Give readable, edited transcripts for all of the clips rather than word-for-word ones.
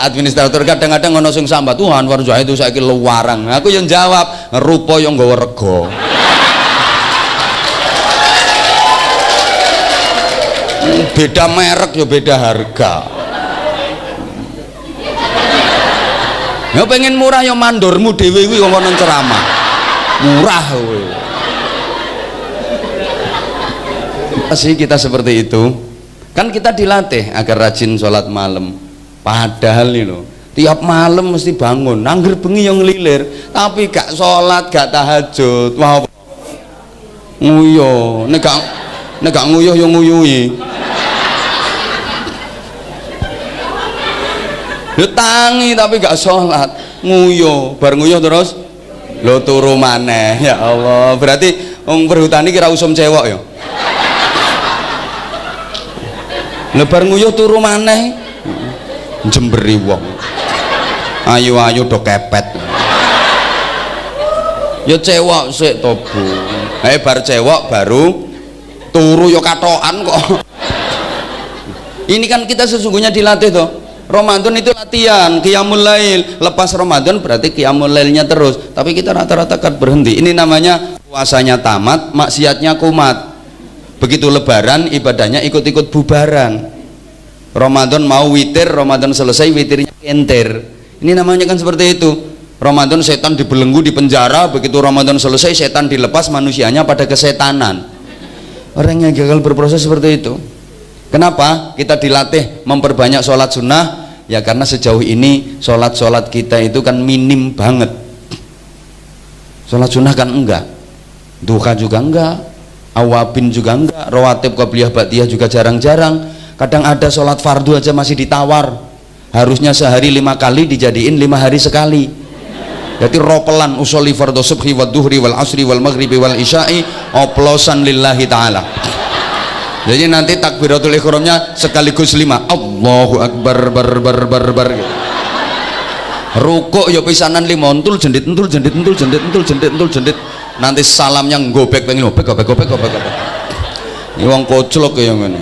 administrator kadang-kadang ono sing sambat, "Wah, Anwar Zahid itu saiki luwarang." Aku yang jawab, "Rupa yang nggawa rego." Beda merek ya beda harga. Ya pengen murah ya mandormu dhewe kuwi ngomong ceramah. Murah kowe. Pasti kita seperti itu. Kan kita dilatih agar rajin sholat malam. Padahal nih loh, tiap malam mesti bangun, angger bengi yang ngelilir, tapi gak sholat, gak tahajud. Wah, nguyuh, nek gak nguyuh yang nguyuhi. Yo tangi tapi gak sholat, nguyuh, bar nguyuh terus lo turu maneh. Ya Allah, berarti perhutani kira usum cewek ya. Lebar nguyuh turu maneh jemberi wong ayu-ayu do kepet ya cewek sik to Bu, bar cewek baru turu ya katokan kok. Ini kan kita sesungguhnya dilatih toh. Ramadan itu latihan qiyamul lail, lepas Ramadan berarti qiyamul lailnya terus, tapi kita rata-rata kan berhenti. Ini namanya puasanya tamat, maksiatnya kumat. Begitu lebaran ibadahnya ikut-ikut bubaran. Ramadan mau witir, Ramadan selesai witirnya kenter. Ini namanya kan seperti itu. Ramadan setan dibelenggu di penjara, begitu Ramadan selesai setan dilepas, manusianya pada kesetanan. Orang yang gagal berproses seperti itu. Kenapa? Kita dilatih memperbanyak sholat sunnah. Ya karena sejauh ini sholat-sholat kita itu kan minim banget. Sholat sunnah kan enggak, duha juga enggak, awabin juga enggak, rawatib qabliyah ba'diyah juga jarang-jarang. Kadang ada sholat fardu aja masih ditawar, harusnya sehari 5 kali dijadiin 5 hari sekali. Jadi ropelan usolli fardhu subhi wad duhri wal asri wal maghribi wal isya'i oplosan lillahi ta'ala. Jadi nanti takbiratul ihramnya sekaligus 5, Allahu akbar bar gitu. Rukuk ya pisanan 5 entul jendit entul jendit entul jendit entul jendit entul jendit. Nanti salamnya ngobek pengen gobek. Ini wong koclok ya ngene.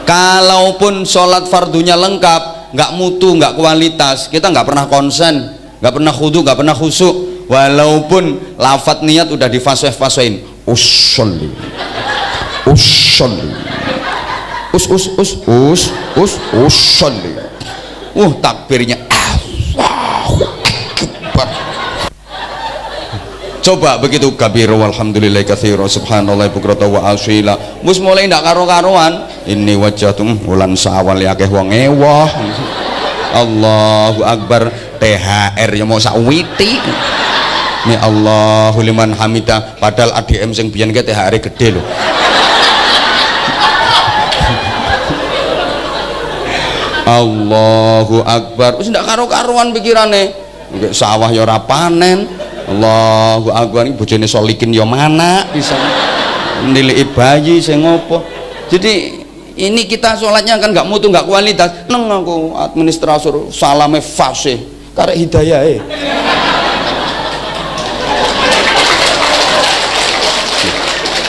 Kalaupun sholat fardunya lengkap, nggak mutu, nggak kualitas, kita nggak pernah konsen, nggak pernah khudu, nggak pernah khusyuk. Walaupun lafadz niat udah difasih-fasihin, usolli, usolli, takbirnya Allahu Akbar. Coba begitu kabiru walhamdulillahi katsira subhanallah bukrata wa asyila. Wis mulai ndak karo-karoan. Ini wajhatum ulan sawal akeh wong ewah. Allahu akbar, THR ya mau sak witi. Ni Allahu liman hamidah, padahal ADM sing biyen ke THR gede lho. Allahu akbar, wis ndak karo-karoan pikirane. Nggih sawah ya ora panen. Allahu akbar, bojone solikin ya mana bisa nilai bayi sing ngopo. Jadi ini kita sholatnya kan nggak mutu, nggak kualitas. Neng aku administrator salame fasih karek hidayah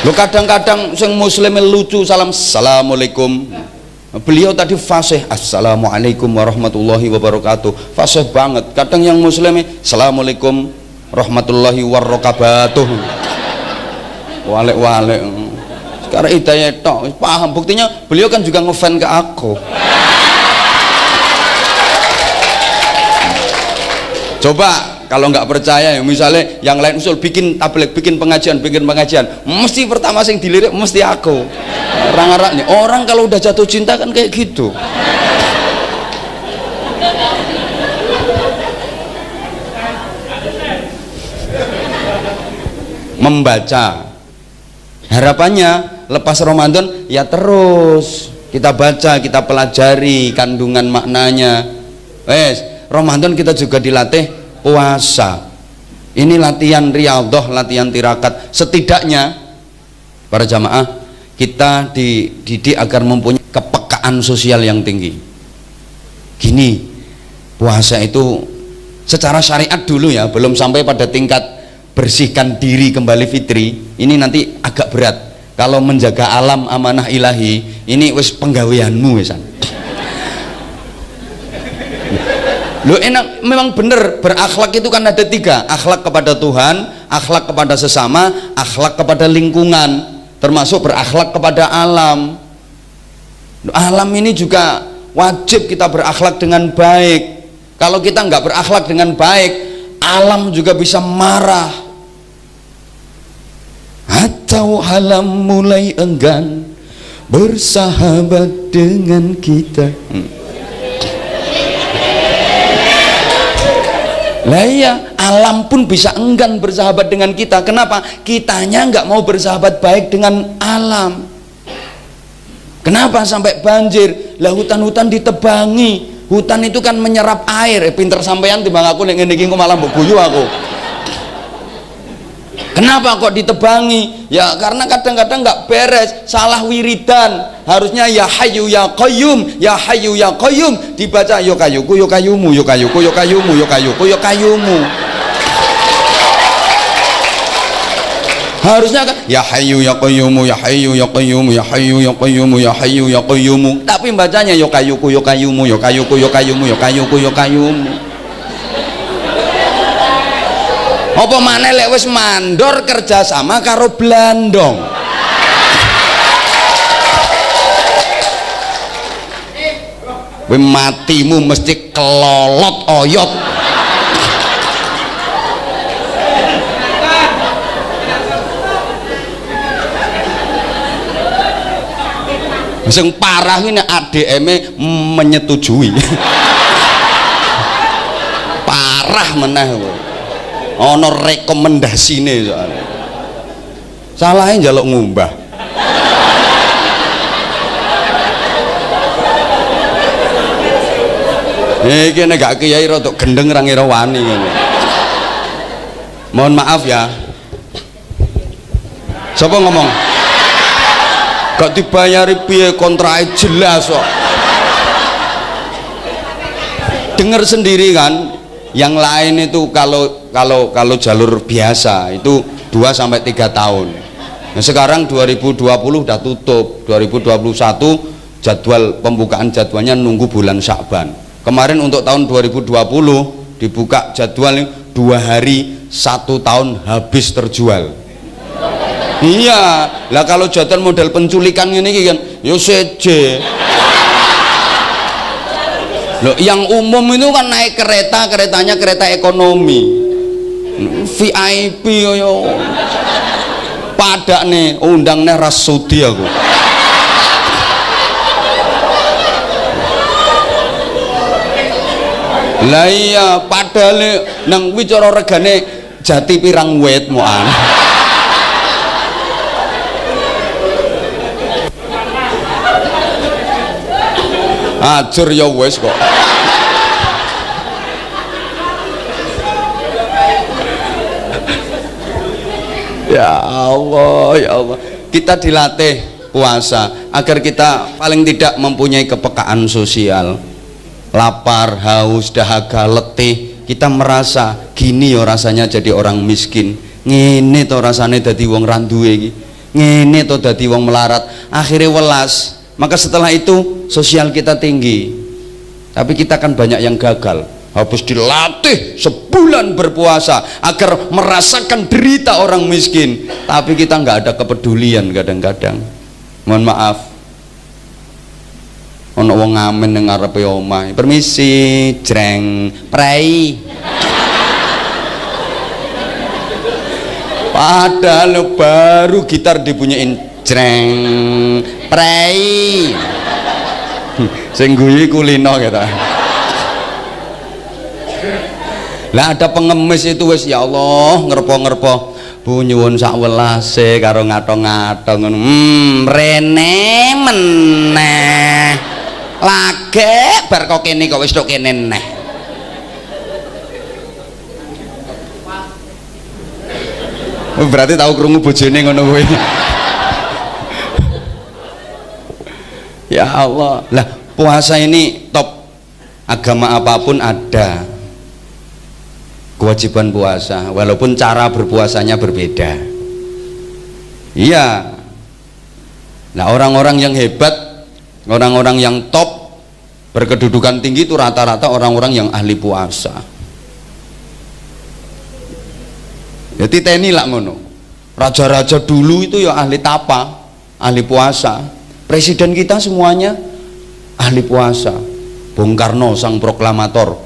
lo kadang-kadang sing muslim lucu salam assalamualaikum, beliau tadi fasih assalamualaikum warahmatullahi wabarakatuh, fasih banget. Kadang yang muslim assalamualaikum rahmatullahi wabarakatuh, walik sekarang hidayah tok paham. Buktinya beliau kan juga ngefan ke aku. Coba kalau nggak percaya ya, misalnya yang lain usul bikin tabligh, bikin pengajian, mesti pertama sing dilirik mesti aku. Orang-orang nih, orang kalau udah jatuh cinta kan kayak gitu. Membaca, harapannya lepas Ramadan ya terus kita baca, kita pelajari kandungan maknanya. Ramadan kita juga dilatih puasa. Ini latihan riyadhah, latihan tirakat. Setidaknya para jamaah kita dididik agar mempunyai kepekaan sosial yang tinggi. Gini, puasa itu secara syariat dulu ya, belum sampai pada tingkat bersihkan diri kembali fitri. Ini nanti agak berat. Kalau menjaga alam amanah ilahi, ini wis penggaweanmu wisan. Lo enak, memang benar, berakhlak itu kan ada tiga: akhlak kepada Tuhan, akhlak kepada sesama, akhlak kepada lingkungan, termasuk berakhlak kepada alam. Alam ini juga wajib kita berakhlak dengan baik. Kalau kita nggak berakhlak dengan baik, alam juga bisa marah. Atau alam mulai enggan bersahabat dengan kita. Lah iya, alam pun bisa enggan bersahabat dengan kita. Kenapa? Kitanya nggak mau bersahabat baik dengan alam. Kenapa sampai banjir? Lah hutan-hutan ditebangi. Hutan itu kan menyerap air. Pinter sampean timbang aku nek ngene iki malah mbok guyu aku. Kenapa kok ditebangi? Ya karena kadang-kadang nggak beres, salah wiridan. Harusnya ya hayyu ya qayyum, ya hayyu ya qayyum, dibaca yo kayuku yo kayumu, yo kayuku yo kayumu, yo kayuku yo kayumu. Harusnya kan ya hayyu ya qayyumu, ya hayyu ya qayyumu, ya hayyu ya qayyumu, ya hayyu ya qayyumu. Tapi bacanya yo kayuku yo kayumu, yo kayuku yo kayumu, yo kayuku yo kayumu. Apa maneh lek wis mandor kerja sama karo blandong. Kowe matimu mesti kelolot oyot. Sing parah ini ADM-e menyetujui. Parah meneh. Ono rekomendasine soalnya. Salahnya njaluk ngumbah. Iki nek gak kiai rada gendeng ra ngira wani ngene. Mohon maaf ya. Siapa ngomong? Gak dibayari piye, kontrake jelas kok. Dengar sendiri kan, yang lain itu kalau jalur biasa itu 2 sampai 3 tahun. Nah, sekarang 2020 udah tutup. 2021 jadwal pembukaan jadwalnya nunggu bulan Sya'ban. Kemarin untuk tahun 2020 dibuka jadwal 2 hari 1 tahun habis terjual. Iya, lah kalau jadwal model penculikan ini kan yo seje. Loh, yang umum itu kan naik kereta, keretanya kereta ekonomi, VIP yo. Padak nih, undang nih Rasudi aku. Lah iya, padahal nang wicara regane jati pirang wit moan. Ajur ya wis kok. Ya Allah, ya Allah. Kita dilatih puasa agar kita paling tidak mempunyai kepekaan sosial. Lapar, haus, dahaga, letih, kita merasa gini ya rasanya jadi orang miskin. Ngene to rasane dadi wong ra duwe iki. Ngene to dadi wong melarat. Akhirnya welas. Maka setelah itu sosial kita tinggi, tapi kita kan banyak yang gagal. Habis dilatih sebulan berpuasa agar merasakan derita orang miskin, tapi kita nggak ada kepedulian kadang-kadang. Mohon maaf, ono wong ngamen nang ngarepe omah, permisi jreng prei. Padahal baru gitar dipunyain jreng prei. Sing guyu kulino kita. Lah ada pengemis itu wis ya Allah ngerpo-ngerpo Bu nyuwun sak welase karo ngato-ngato ngono. Rene meneh. Lage bar kok kene kok wis tok kene neh. Berarti tahu krungu bojone ngono kuwi. Ya Allah. Lah puasa ini top. Agama apapun ada kewajiban puasa, walaupun cara berpuasanya berbeda. Iya. Nah orang-orang yang hebat, orang-orang yang top berkedudukan tinggi itu rata-rata orang-orang yang ahli puasa. Jadi teni lah ngono. Raja-raja dulu itu ya ahli tapa, ahli puasa. Presiden kita semuanya ahli puasa. Bung Karno sang proklamator,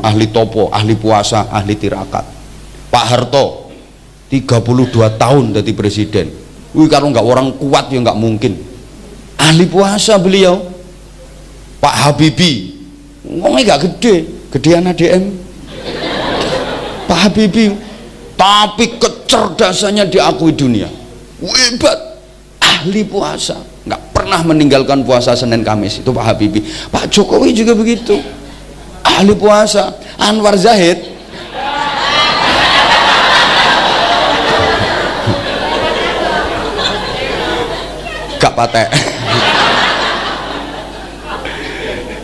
ahli topo, ahli puasa, ahli tirakat. Pak Harto 32 tahun jadi presiden. Kalau nggak orang kuat ya nggak mungkin. Ahli puasa beliau. Pak Habibie ngomongnya gak gede, gedean ADM. Pak Habibie, tapi kecerdasannya diakui dunia, hebat, ahli puasa, nggak pernah meninggalkan puasa Senin Kamis. Itu Pak Habibie. Pak Jokowi juga begitu, ahli puasa. Anwar Zahid gak patek.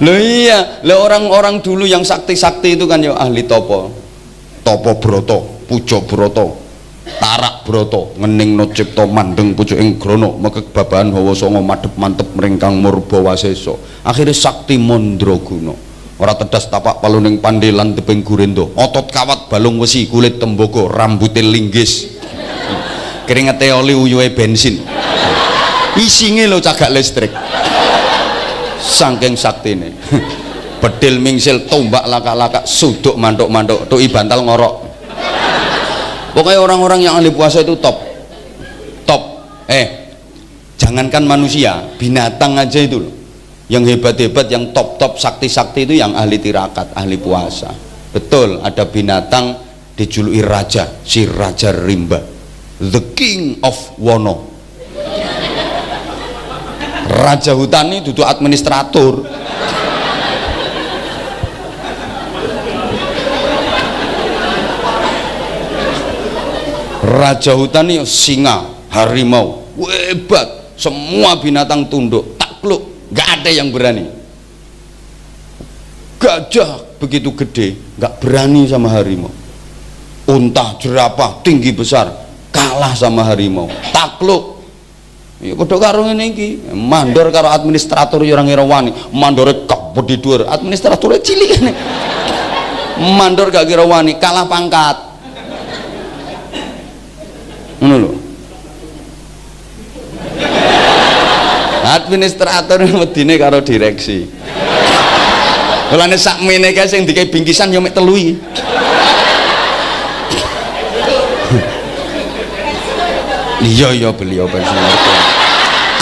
Loh iya, loh orang-orang dulu yang sakti-sakti itu kan ya ahli topo broto, pujo broto, tarak broto, ngening no cipto mandeng pucuk ing grono, mekebabahan hawa songo madep mantep meringkang murba waseso. Akhirnya sakti mondraguna. Ora tedas tapak paluning pandelan tebing gurendo, otot kawat balung wesi, kulit tembogo, rambute linggis, keringete oli uyuhe bensin, isinge lo cagak listrik. Saking saktine. Bedil mingsil, tombak laka-laka, suduk mantuk-mantuk, tu'i bantal ngorok. Pokoknya orang-orang yang ahli puasa itu top. Jangankan manusia, binatang aja itu loh. Yang hebat-hebat, yang top-top sakti-sakti itu yang ahli tirakat, ahli puasa. Betul, ada binatang dijuluki raja, si Raja Rimba, the king of Wono. Raja hutan ini duduk administrator. Raja hutan ini singa, harimau, hebat, semua binatang tunduk, takluk, nggak ada yang berani. Gajah begitu gede, nggak berani sama harimau. Unta, jerapah, tinggi besar, kalah sama harimau, takluk. Ya padha karo ngene iki, mandor karo administrator ya ora ngira wani, mandore kebedi dhuwur, administratore cilik kene. Mandor gak kira wani, kalah pangkat. Ngono lho. Administrator medine karo direksi. Mulane sakmene kae sing dikai bingkisan yo mek telu iki. Iya beliau pensiun.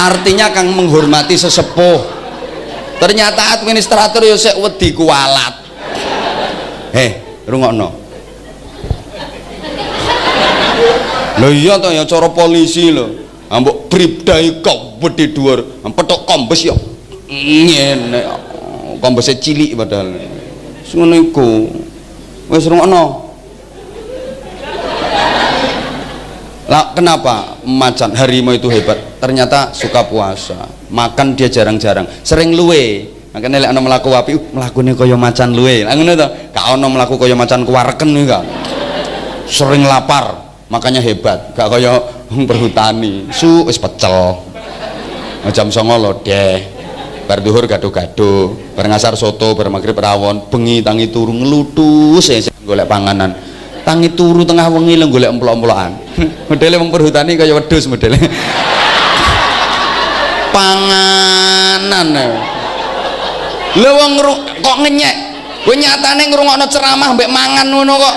Artinya kang menghormati sesepuh. Ternyata administrator yo sek wedi kualat. Rungokno. Lho iya to ya cara polisi lho. Ambok bribdai kok wedi dhuwur, petok kombes yo. Ngene. Kombese cilik padahal. Ngono iku. Wis rungokno. Lah kenapa macan harimau itu hebat? Ternyata suka puasa, makan dia jarang-jarang, sering luwe. Makanya lek ana mlaku api, mlakune kaya macan luwe. Lah ngono to, gak ana mlaku kaya macan kuwareken iki kan. Sering lapar, makanya hebat. Gak kaya perhutani, wis pecel. Jam 09.00 lodeh. Bar dhuwur gaduh-gaduh, bar ngasar soto, bar magrib rawon, bengi tangi turu nglutus golek panganan. Tangi turu tengah wengi lho golek emplok-emplokan. Modele wong perhutani kaya wedhus modele. Panganan. Lho wong kok ngenyek. Kowe nyatane ngrungokno ceramah mbek mangan ngono kok.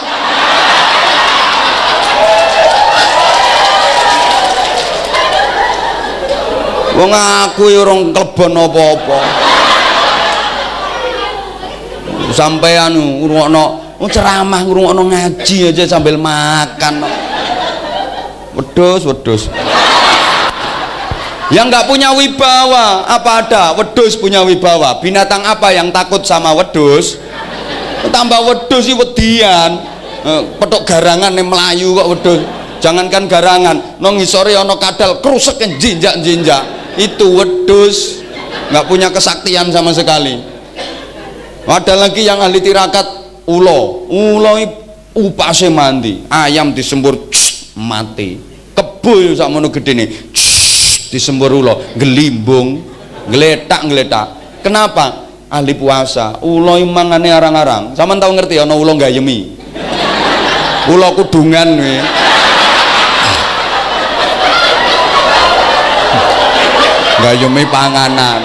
Wong aku ya ora klebon apa-apa. Sampeyan ngrungokno ceramah ngrungokno ngaji aja sambil makan. Wedhus. Yang nggak punya wibawa, apa ada? Wedhus punya wibawa. Binatang apa yang takut sama wedhus? Tambah wedhus iki wedian. Petok garangan ning melayu kok wedhus. Jangankan garangan, nang ngisore ana kadal krusek jinjak-jinjak. Itu wedhus nggak punya kesaktian sama sekali. Ada lagi yang ahli tirakat. Ulo upase mandi, ayam disembur mati, kebo sakmono gedene disembur ulo, gelimbung, geletak. Kenapa? ahli puasa, ula mangane arang-arang. Sampeyan tau ngerti ana ula gayemi. Ula kudungan kuwi. Gayemi panganan.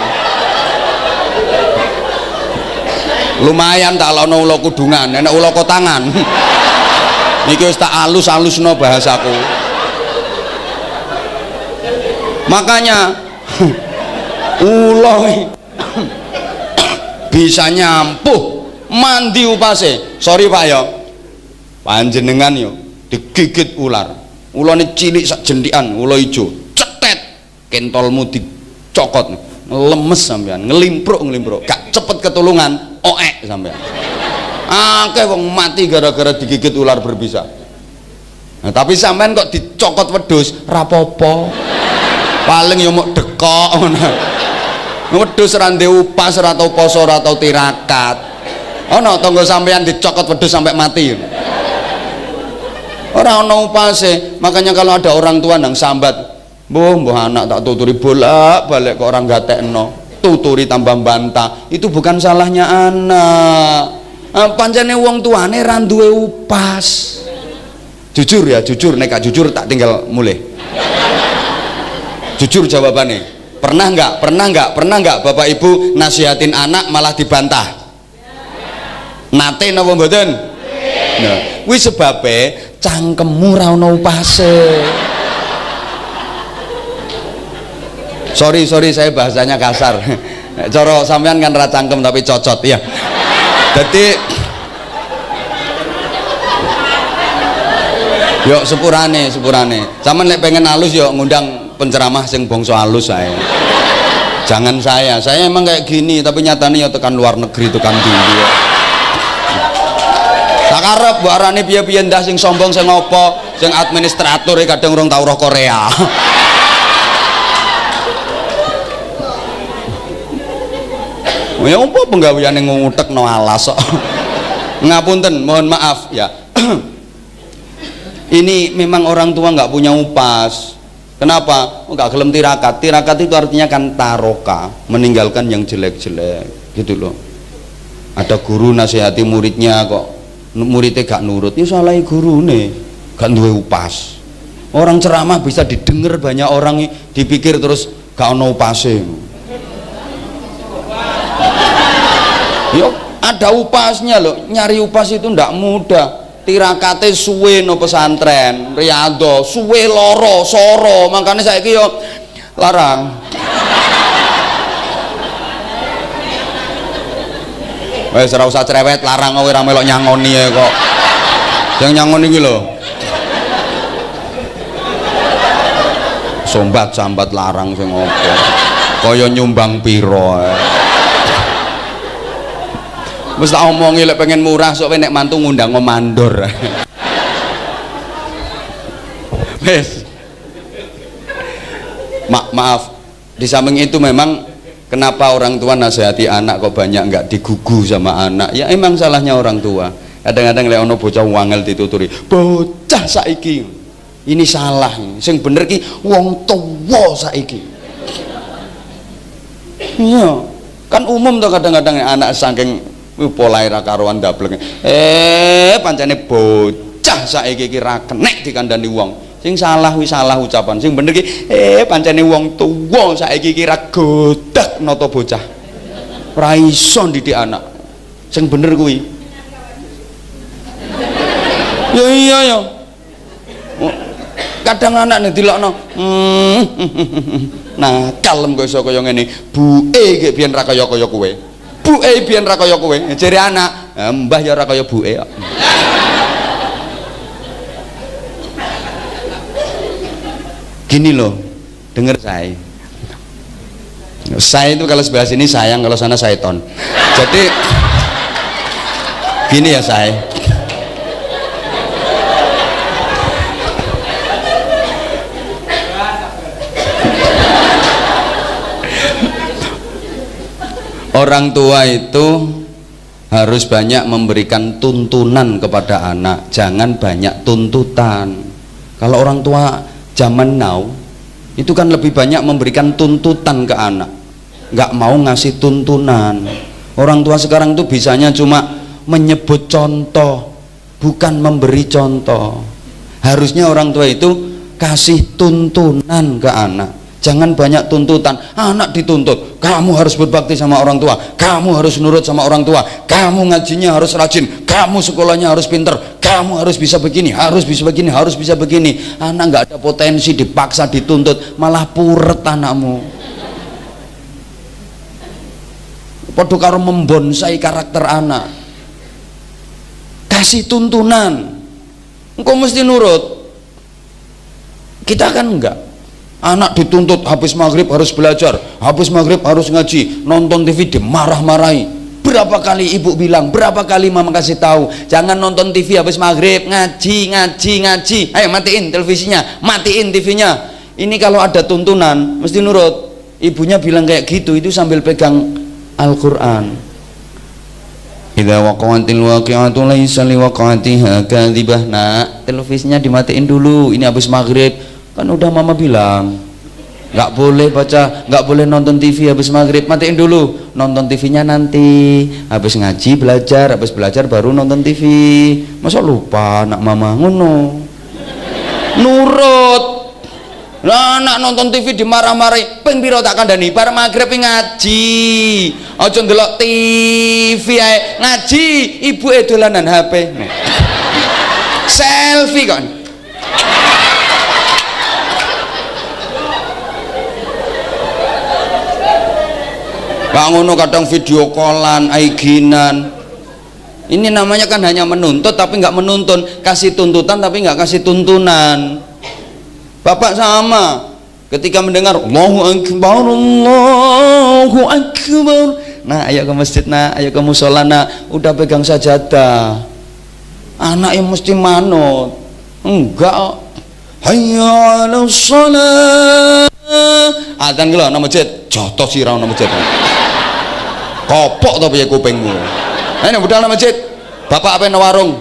Lumayan tak ana ula kudungan, enak ula kotangan. Niki wis tak alus-alusno bahasaku. Makanya ula bisa nyampuh mandi upase. Sorry Pak ya, panjenengan yo digigit ular, ulane cilik sak jentikan, ula ijo cetet kentolmu dicokot, lemes sampean, ngelimpruk gak cepet ketulungan, oek sampean. Akeh wong mati gara-gara digigit ular berbisa. Nah, tapi sampean kok dicokot wedhus rapopo, paling yo mok dekok ngono. Wedhus ora ndek upas, ora tau poso, ora tau tirakat. Ana tangga sampean dicokot wedhus sampai mati. Ora ana upase. Makanya kalau ada orang tua nang sambat, "Mbuh anak tak tuturi bolak-balik kok orang gatekno." Tuturi tambah bantah. Itu bukan salahnya anak. Pancene wong tuane ra duwe upas. Jujur ya, jujur, nek gak jujur tak tinggal mulai. Jujur jawabannya. Pernah nggak Bapak Ibu nasihatin anak malah dibantah? Nate napa mboten? Nah, kuwi sebabe cangkemmu ra ono upase. Sorry saya bahasanya kasar. Cara sampean kan ra cangkem tapi cocot ya. Jadi yuk sepurane. Sampeyan lek pengen halus yuk ngundang penceramah sing bangsa halus saya. Jangan saya emang kayak gini tapi nyatanya ya tekan luar negeri, tekan tinggi ya. Tak arep mbok arani piye-piye ndah sing sombong sing apa, sing administrator kadang urung tau roh Korea. Ya apa penggaweane ngutekno alas kok. Ngapunten, mohon maaf ya. Ini memang orang tua nggak punya upas. Kenapa? Nggak gelem tirakat. Tirakat itu artinya kan taroka, meninggalkan yang jelek-jelek gitu loh. Ada guru nasihati muridnya kok muridnya gak nurut, ya salah guru nih, gak duwe upas. Orang ceramah bisa didengar banyak orang, dipikir terus gak ono upase. Yuk ada upasnya loh, nyari upas itu ndak mudah. Tirakate suwe no pesantren, riyadho suwe loro soro, makanya saya yo larang. Wes ora usah cerewet, larang kowe ora melok nyangoni ya kok. Yang nyangoni kuwi lho. Sambat larang sing apa? Kaya nyumbang piro. Wis tak omongi lek pengen murah sok nek mantu ngundang ngomandor. Wes. Maaf. Di samping itu memang kenapa orang tua nasihati anak kok banyak nggak digugu sama anak? Ya emang salahnya orang tua. Kadang-kadang lek ono bocah wangel dituturi, "Bocah saiki ini salah. Sing bener ki wong tuwa saiki." Iya. Kan umum tuh kadang-kadang anak saking polahe ra karuan dableng. Pancene bocah saiki iki ra kenek dikandani wong. Sing salah wis salah ucapan. Sing bener ki pancene wong tuwa saiki iki ra godak nata bocah. Ora iso ndidik anak. Sing bener kuwi. Ya iya ya. Kadang anak nek dilokno nah kalem kok iso kaya ngene. Buke iki biyen ra kaya kowe. Buke biyen ra kaya kowe. Jere anak, mbah ya ora kaya buke kok. Gini loh, denger saya. Saya itu kalau sebelah sini sayang, kalau sana syaiton. Jadi gini ya saya. Orang tua itu harus banyak memberikan tuntunan kepada anak, jangan banyak tuntutan. Kalau orang tua zaman now itu kan lebih banyak memberikan tuntutan ke anak, nggak mau ngasih tuntunan. Orang tua sekarang tuh bisanya cuma menyebut contoh, bukan memberi contoh. Harusnya orang tua itu kasih tuntunan ke anak. Jangan banyak tuntutan. Anak dituntut, kamu harus berbakti sama orang tua, kamu harus nurut sama orang tua, kamu ngajinya harus rajin, kamu sekolahnya harus pinter, kamu harus bisa begini, harus bisa begini, harus bisa begini. Anak nggak ada potensi, dipaksa dituntut, malah puret anakmu. Padha karo membonsai karakter anak. Kasih tuntunan, engkau mesti nurut. Kita kan enggak. Anak dituntut habis maghrib harus belajar, habis maghrib harus ngaji, nonton TV dimarah-marahi. Berapa kali ibu bilang, berapa kali mama kasih tahu, jangan nonton TV habis maghrib, ngaji, ngaji, ngaji. Ayo matiin televisinya, matiin TV-nya. Ini kalau ada tuntunan mesti nurut. Ibunya bilang kayak gitu itu sambil pegang Al-Quran. Idza waqa'atil waqi'atu laisa liwaqa'atiha kadhibah. Nah, televisinya dimatiin dulu, ini habis maghrib. Kan udah mama bilang nggak boleh baca, nggak boleh nonton TV habis maghrib, matiin dulu, nonton TV-nya nanti habis ngaji, belajar, habis belajar baru nonton TV. Masa lupa anak mama ngono? Nurut. Nah, anak nonton TV dimarah-marahi, ping pira tak kandhani, bar maghrib ngaji. Aja ndelok TV ae, ngaji, ibuke dolanan HP. Selfie kan. Gak ngono, kadang video callan, aiginan. Ini namanya kan hanya menuntut tapi nggak menuntun, kasih tuntutan tapi nggak kasih tuntunan. Bapak sama, ketika mendengar Allahu Akbar, Allahu Akbar, nah ayo ke masjid, nah ayo ke musola, nah udah pegang sajadah. Anak yang mesti manut, enggak. Hayya 'alas shalah. Adzan lho nang masjid, jotos sira nang masjid. Kopok to piye kupingmu. Ayo budal nang masjid. Bapak apa nang warung?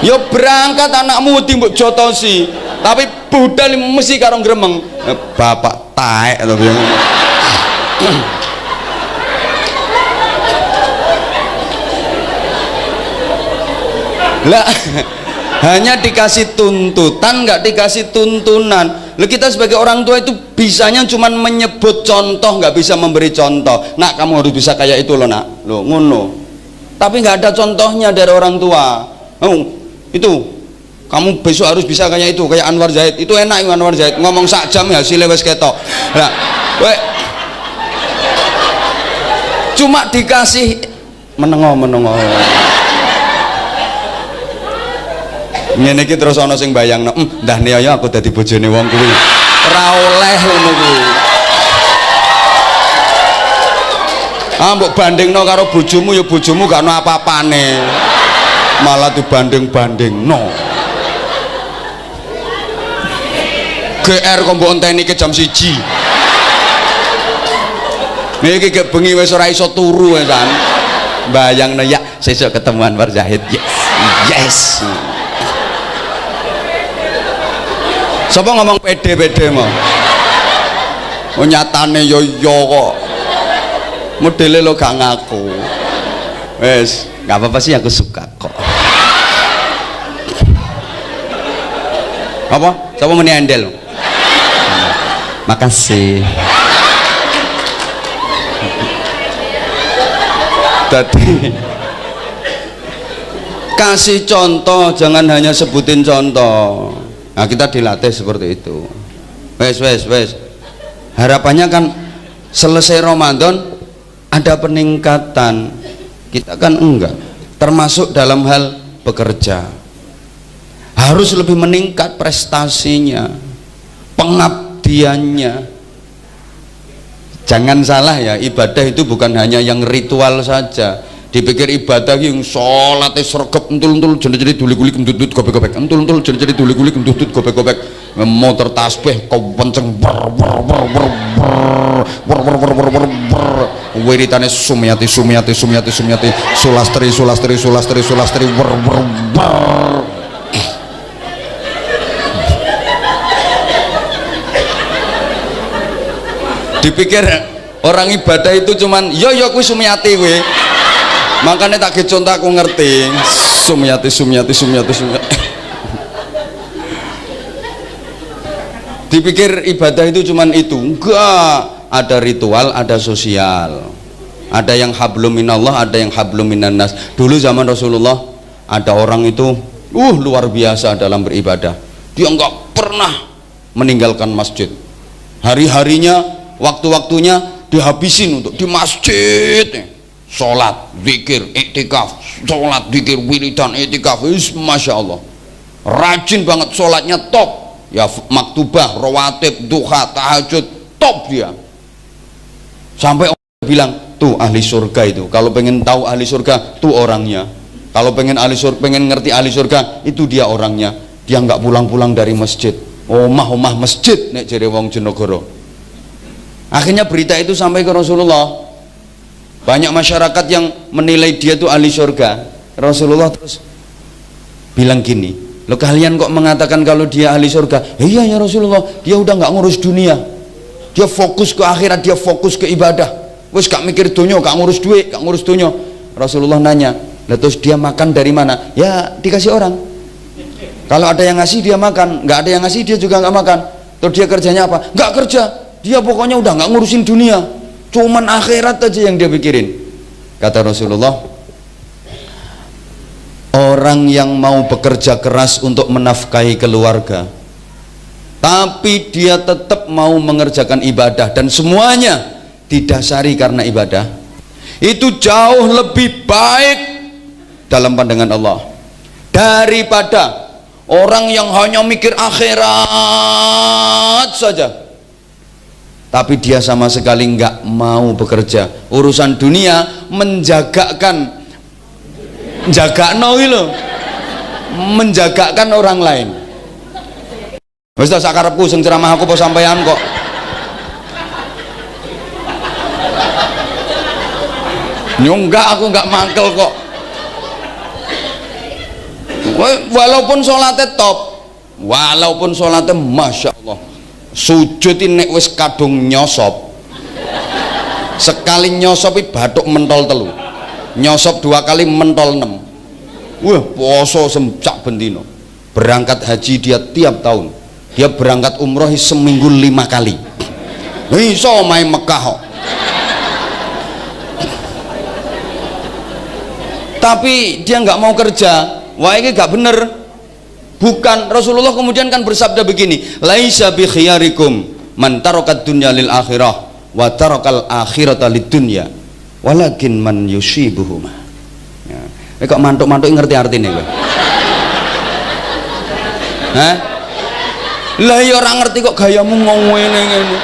Ya berangkat anakmu timbuk jotosi, tapi budal mesti karo gremeng. Bapak taek to piye. Lah hanya dikasih tuntutan, nggak dikasih tuntunan. Lalu kita sebagai orang tua itu bisanya cuman menyebut contoh, nggak bisa memberi contoh. Nak, kamu harus bisa kayak itu loh nak, loh ngono. Tapi nggak ada contohnya dari orang tua. Oh, itu kamu besok harus bisa kayak itu, kayak Anwar Zaid. Itu enak ya Anwar Zaid, ngomong sak jam ya hasilnya wes ketok. Nah, cuma dikasih menengok. Ngene iki terus ana sing bayangno, ndah ne ya aku dadi bojone wong kuwi. Ora oleh ngono kuwi. Ah mbok bandingno karo bojomu ya bojomu gak ono apa-apane. Malah dibanding-bandingno. GR kok mbok enteni ke jam 1. Niki gek bengi wis ora iso turu kan. Bayangno ya sesuk ketemuan Anwar Zahid. Yes. Yes. Sapa ngomong pede-pede mah? Oh nyatane yo kok. Modele lo gak ngaku. Wes, gak apa-apa sih, aku suka kok. Apa? Sapa meni endel? Makasih. Tadi kasih contoh, jangan hanya sebutin contoh. Nah kita dilatih seperti itu. Wes. Harapannya kan selesai Ramadan ada peningkatan. Kita kan enggak. Termasuk dalam hal bekerja. Harus lebih meningkat prestasinya, pengabdiannya. Jangan salah ya, ibadah itu bukan hanya yang ritual saja. Dipikir ibadah yang sholatnya sergap entul jadi duli-guli kentut gobek-gobek, entul jadi duli-guli kentut gobek-gobek, motor tasbih kau penceng wiritane sumyati sulastri Dipikir orang ibadah itu cuman yo kuwi Sumiati kuwi. Makanya tak contoh aku ngerti. Sumiati. Dipikir ibadah itu cuman itu. Enggak, ada ritual, ada sosial. Ada yang hablum minallah, ada yang hablum minan nas. Dulu zaman Rasulullah ada orang itu luar biasa dalam beribadah. Dia enggak pernah meninggalkan masjid. Hari-harinya, waktu-waktunya dihabisin untuk di masjid. Sholat, zikir, iktikaf, sholat, zikir, wiridan, iktikaf. Masya Allah, rajin banget, sholatnya top ya, maktubah, rawatib, duha, tahajud, top dia. Sampai orang bilang, tuh ahli surga itu. Kalau pengen tahu ahli surga, tuh orangnya. Kalau pengen ngerti ahli surga, itu dia orangnya. Dia nggak pulang-pulang dari masjid. Omah masjid nek jere wong Jonegoro. Akhirnya berita itu sampai ke Rasulullah. Banyak masyarakat yang menilai dia tuh ahli surga. Rasulullah terus bilang gini, lo kalian kok mengatakan kalau dia ahli surga? Iya ya Rasulullah, dia udah nggak ngurus dunia, dia fokus ke akhirat, dia fokus ke ibadah, wes gak mikir dunia, gak ngurus duit, gak ngurus dunia. Rasulullah nanya, lah terus dia makan dari mana? Ya dikasih orang. Kalau ada yang ngasih dia makan, nggak ada yang ngasih dia juga nggak makan. Terus dia kerjanya apa? Nggak kerja, dia pokoknya udah nggak ngurusin dunia, cuman akhirat aja yang dia pikirin. Kata Rasulullah, orang yang mau bekerja keras untuk menafkahi keluarga, tapi dia tetap mau mengerjakan ibadah dan semuanya didasari karena ibadah, itu jauh lebih baik dalam pandangan Allah daripada orang yang hanya mikir akhirat saja tapi dia sama sekali nggak mau bekerja. Urusan dunia menjagakan menjagakan orang lain. Wis ta sakarepku sing ceramah aku apa sampean kok. Enggak, aku enggak mangkel kok. Walaupun sholatnya top, walaupun sholatnya masya Allah, sujud ini wis kadung nyosop, sekali nyosop batuk mentol telu, nyosop 2 kali mentol 6. Wah, poso semcak bendino. Berangkat haji dia tiap tahun, dia berangkat umroh seminggu 5 kali. Iso main Mekah kok. Tapi dia nggak mau kerja. Wah, ini gak bener. Bukan. Rasulullah kemudian kan bersabda begini, laisa bi khiyarikum man tarakat dunya lil akhirah wa tarakal akhirata lid dunya walakin man yusibuhuma. Ya. Kok mantuk-mantuk ngerti artinya kowe? Hah? Lah ya ora ngerti kok gayamu ngene ngene.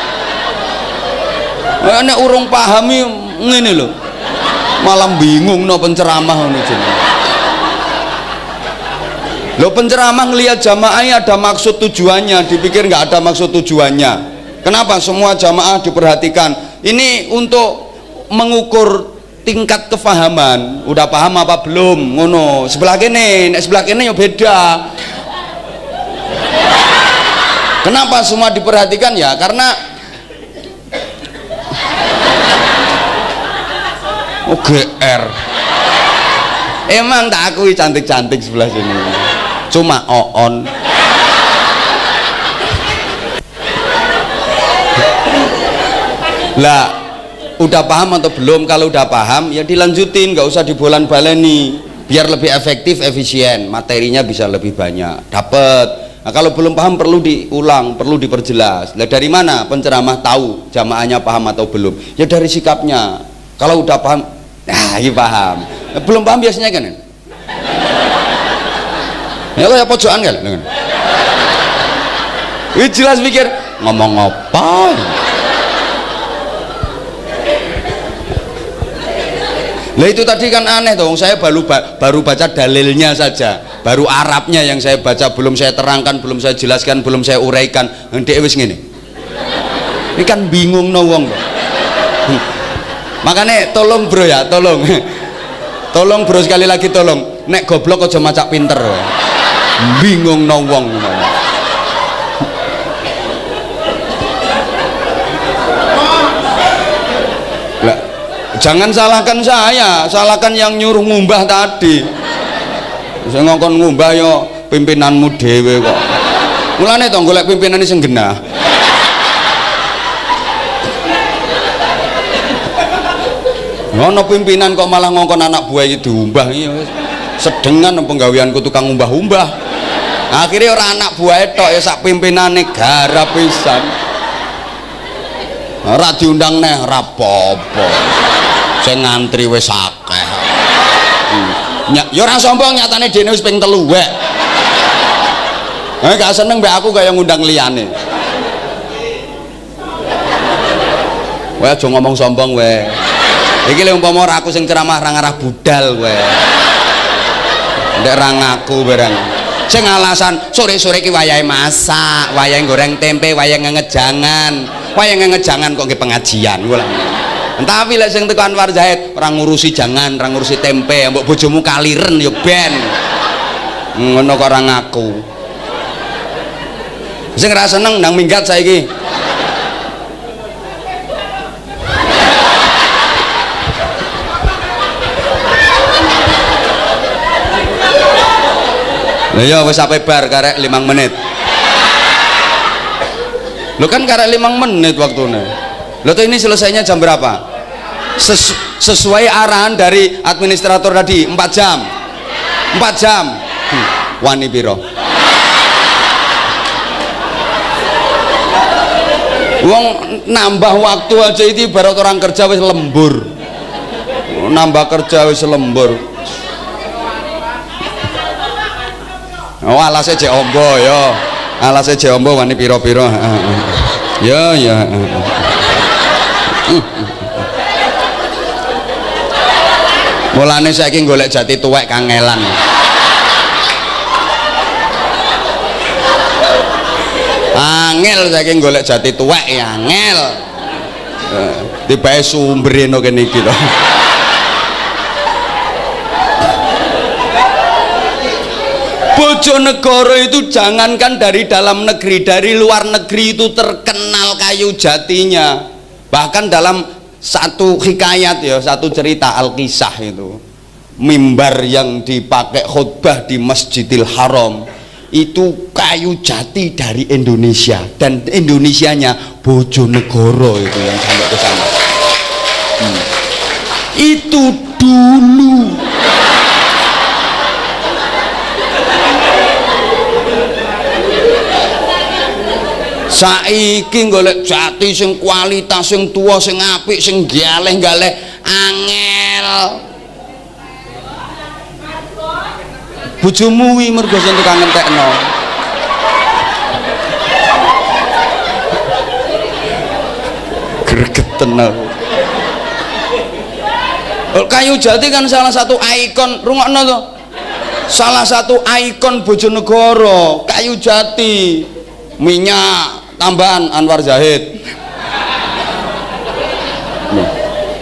Nek urung pahami ngene lho. Malah bingung no penceramah ngono jenenge. Lo penceramah ngelihat jamaah ada maksud tujuannya, dipikir nggak ada maksud tujuannya. Kenapa? Semua jamaah diperhatikan. Ini untuk mengukur tingkat kefahaman. Udah paham apa belum? Ngono. Sebelah kene, sebelah kene ya beda. Kenapa semua diperhatikan ya? Karena GR. Emang tak akui cantik-cantik sebelah sini. Cuma oon. Lah, udah paham atau belum? Kalau udah paham ya dilanjutin, nggak usah dibolan-baleni, biar lebih efektif, efisien, materinya bisa lebih banyak dapat. Nah, kalau belum paham perlu diulang, perlu diperjelas. Lah dari mana penceramah tahu jamaahnya paham atau belum? Ya dari sikapnya. Kalau udah paham, nah ini paham. Nah, belum paham biasanya kan? Ya kayak pojokan kan? Ini jelas mikir ngomong apa? Lah itu tadi kan aneh dong. Saya baru baca dalilnya saja, baru Arabnya yang saya baca, belum saya terangkan, belum saya jelaskan, belum saya uraikan. Ndek wis ngene. Ini kan bingung no wong. Makanya tolong bro ya, tolong bro, sekali lagi tolong, nek goblok aja macak pinter, bingung no wong. Jangan salahkan saya, salahkan yang nyuruh ngumbah tadi. Saya ngongkon ngumbah yo pimpinanmu dhewe kok. Mulane to golek pimpinane sing genah. Ngono pimpinan kok malah ngongkon anak buah iki diumbah iki sedengan penggaweanku tukang umbah-umbah. Akhirnya orang anak buah tok ya sak pimpinane garap pisan. Ora diundang neh ora apa-apa. Sing ngantri wis akeh. Ya ora sombong nyatane dene wis ping 3 wek. Gak seneng mbek aku kaya ngundang liyane. Kowe aja ngomong sombong wae. Iki lek umpama aku sing ceramah ra ngarah budal kowe. Ndek ra ngaku barang. Sing alasan sore-sore ki wayahe masak, wayahe goreng tempe, wayahe ngejangan. Wayahe ngejangan kok nggih pengajian kula. Tapi lek sing teko Anwar Zahid ora ngurusi jangan, ora ngurusi tempe, mbok bojomu kaliren ya ben. Ngono kok ora ngaku. Sing ra seneng nang minggat saiki. Lah ya wis sampe bar karek 5 menit. Lo kan karek 5 menit waktune. Lo tuh ini selesainya jam berapa? Sesuai arahan dari administrator tadi 4 jam. 4 jam. Wani piro? Wong nambah waktu aja itu ibarat orang kerja wis lembur. Nambah kerja wis lembur. Oh alasnya jek ombo ya, alasnya jek ombo wani piro-piro. Ya ya. Mulane saiki golek jati tuwek kangelan. Angel saiki golek jati tuwek ya angel. Tibae sumbereno kene iki to. Bojonegoro itu jangankan dari dalam negeri, dari luar negeri itu terkenal kayu jatinya. Bahkan dalam satu hikayat ya, satu cerita Al-Kisah itu, mimbar yang dipakai khutbah di Masjidil Haram itu kayu jati dari Indonesia, dan Indonesianya Bojonegoro itu yang sampai ke sana. Itu dulu. Saiki golek jati sing kualitas sing tua sing apik sing galeh-galeh angel. Bojomu kuwi mergo sing tukang ngentekno. Gregeten aku. Kayu jati kan salah satu ikon, rungokno to. Salah satu ikon Bojonegoro, kayu jati. Minyak tambahan Anwar Zahid.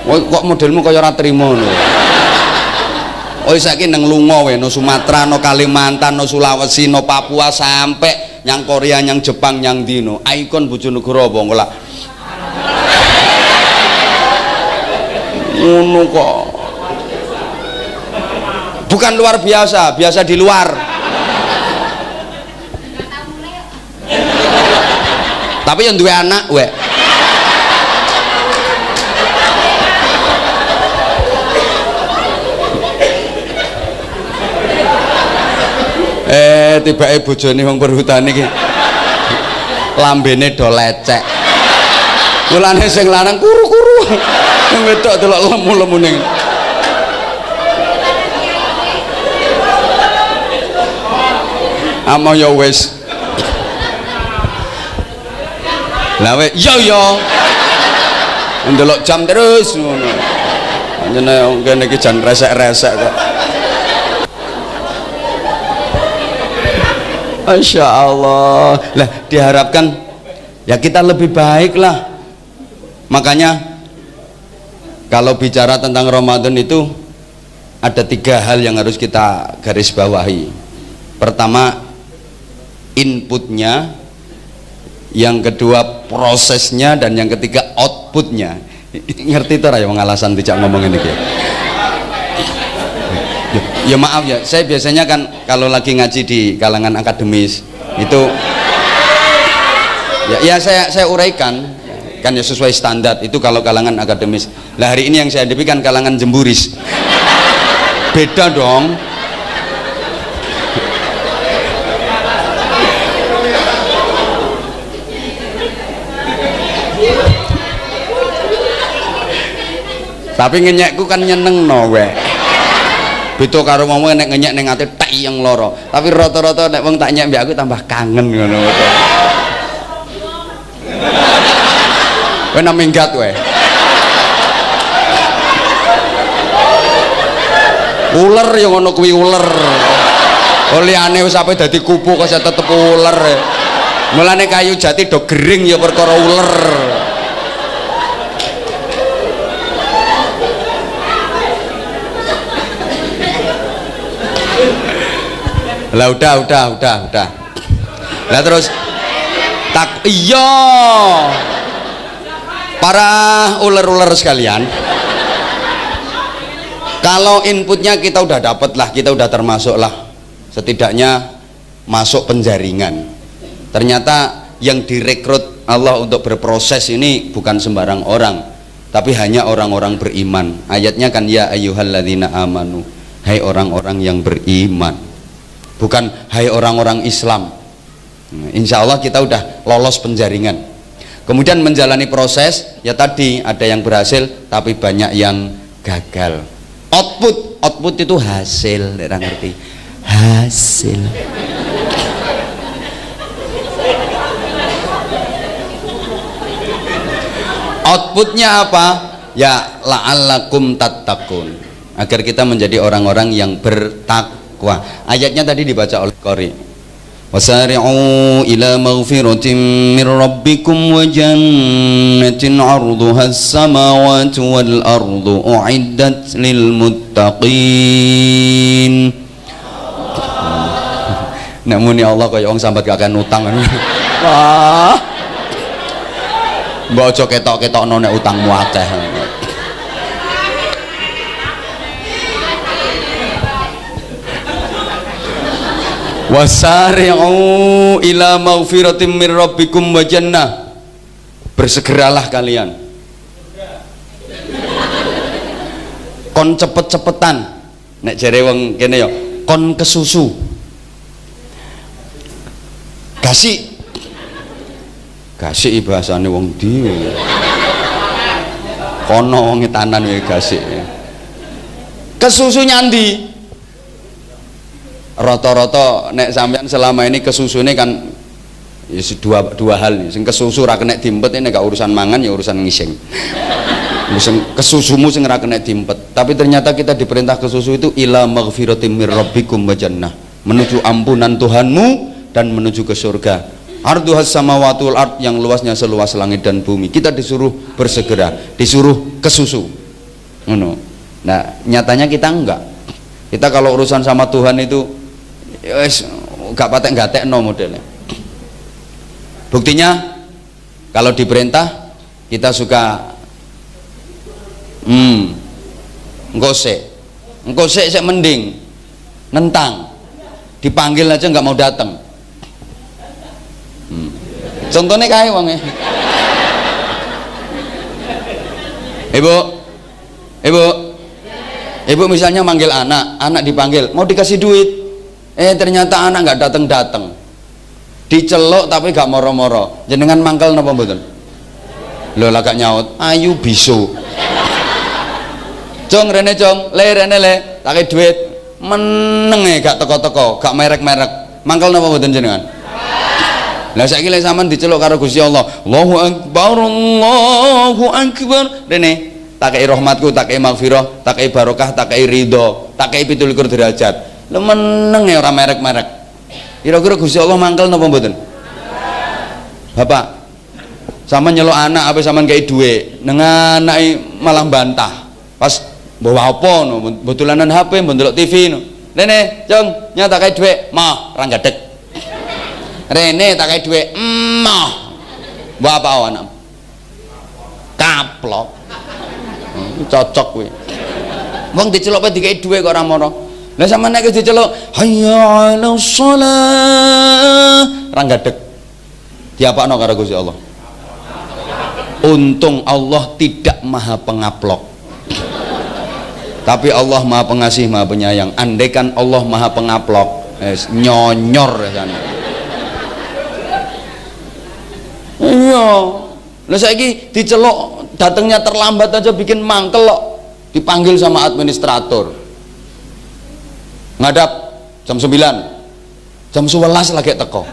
Kok modelmu kaya ora trimo lho. Oh saiki nang lunga we no Sumatera, no Kalimantan, no Sulawesi, no Papua sampai nyang Korea, nyang Jepang, nyang dino. Ikon Bojonegoro apa ngolah. Ngono kok. Bukan luar biasa, biasa di luar. Tapi yang dua anak we. Tibake bojone wong perhutan iki lambene do lecek. Mulane sing lanang kuru-kuru. Sing wedok delok lemu-lemu ning. Amo ya wis. Lah we yo ndelok jam terus ngono. Anjene kene iki jan resek-resek kok. Masya Allah. Lah diharapkan ya kita lebih baik lah. Makanya kalau bicara tentang Ramadan itu ada 3 hal yang harus kita garis bawahi. Pertama inputnya, yang kedua prosesnya, dan yang ketiga outputnya. Ngerti to ra ya wong alasan dijak ngomong ngene iki. Ya maaf ya, saya biasanya kan kalau lagi ngaji di kalangan akademis itu ya saya uraikan kan ya sesuai standar itu kalau kalangan akademis. Lah hari ini yang saya hadapi kan kalangan jemburis. Beda dong. Tapi ngenyekku kan nyeneng no we. Beda karo wong nek ngenyek ning ati tak yang loro. Tapi rata-rata nek wong tak nyek mbek aku tambah kangen ngono. Kowe nang minggat we. Uler ya ngono kuwi uler. Oliane wis ape dadi kupu kok tetep uler. Mulane kayu jati do gering ya perkara uler. Lah udah. Lah terus tak iya. Para ular-ular sekalian, kalau inputnya kita udah dapet lah, kita udah termasuk lah, setidaknya masuk penjaringan. Ternyata yang direkrut Allah untuk berproses ini bukan sembarang orang, tapi hanya orang-orang beriman. Ayatnya kan ya ayyuhalladzina amanu, hai orang-orang yang beriman, bukan hai orang-orang Islam. Insya Allah kita udah lolos penjaringan. Kemudian menjalani proses, ya tadi ada yang berhasil tapi banyak yang gagal. Output itu hasil, tidak ngerti hasil. Outputnya apa? Ya la'allakum tattaqun, agar kita menjadi orang-orang yang bertakwa. Ayatnya tadi dibaca oleh Qori. Wasari'u ila maghfiratin min rabbikum wa jannatin 'arduha as-samawati wal ardu u'iddat lil muttaqin. Nek muni Allah kaya wong sambat gak akan utang. Wah. Mbok aja ketok-ketokno nek utangmu akeh. Wasari'u ila maghfiratin min rabbikum wa jannah, bersegeralah kalian, kon cepet-cepetan, nek jare wong kene ya kon kesusu, gasik bahasane wong ndi, kono wong tanan wae gasik, kesusu nyandi. Rata-rata nek sampean selama ini kesusune kan ya dua hal nih. Sing kesusu ra kena dimpet ini gak urusan mangan ya urusan ngising. Kesusumu sing ra kena dimpet. Tapi ternyata kita diperintah kesusu itu ila maghfiratin mir rabbikum wa jannah, menuju ampunan Tuhanmu dan menuju ke surga. Arduhas samawati wal ard, yang luasnya seluas langit dan bumi. Kita disuruh bersegera, disuruh kesusu. Ngono. Nah, nyatanya kita enggak. Kita kalau urusan sama Tuhan itu wis gak patek-gatekno modelnya. Buktinya kalau diperintah kita suka engko sik mending nentang, dipanggil aja nggak mau datang. Contohnya kae wonge. Ibu misalnya manggil anak dipanggil, mau dikasih duit, ternyata anak nggak datang, diceluk tapi gak moro-moro, jenengan mangkel napa mboten? Lho lah gak nyaut, ayu bisu. Jong rene tak kei duit, meneng gak teko-teko, gak merek-merek, mangkel napa mboten jenengan? Lah saiki lek sampean diceluk karo Gusti Allah, Allahu akbar, rene tak kei rahmatku, tak kei maghfirah, tak kei barokah, tak kei ridho, tak kei 17 derajat. Lu meneng ya orang merek-merek. Kira-kira Gusti Allah mangkel napa mboten? Bapak, sama nyeluk anak apa sama kayak duit, neng anak malah bantah. Pas bawa apa no, betulanan HP, bendelok TV no. Rene, Jong, nyata kayak duit, mah ranggadek. Rene tak kayak duit, mah. Bawa apa anak? Kaplok. cocok kuwi. Wong diceluk pe dikai dhuwit kok ora moro. Lah sampeyan nek diceluk hayya 'alas shalah ra gadeg. Diapakno karo Gusti Allah. Untung Allah tidak maha pengaplok, tapi Allah maha pengasih maha penyayang. Andaikan Allah maha pengaplok, nyonyor sana. Iya. Lah saiki diceluk datangnya terlambat aja bikin mangkel kok. Dipanggil sama administrator. Ngadap jam 9. Jam 11 lagi teko.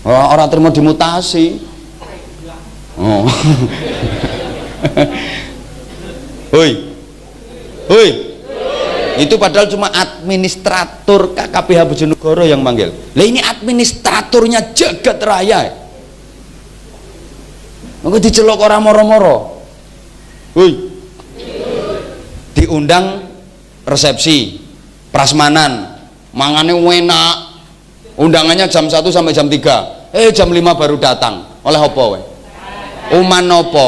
Orang terima dimutasi. Oh. Hoi. Hoi. Itu padahal cuma administrator KKPH Bojonegoro yang manggil. Lah ini administratornya jagat raya. Engko diceluk ora moro-moro. Hoi. Diundang resepsi, prasmanan, mangane enak. Undangannya jam 1 sampai jam 3. Jam 5 baru datang. Oleh apa we? Uman apa?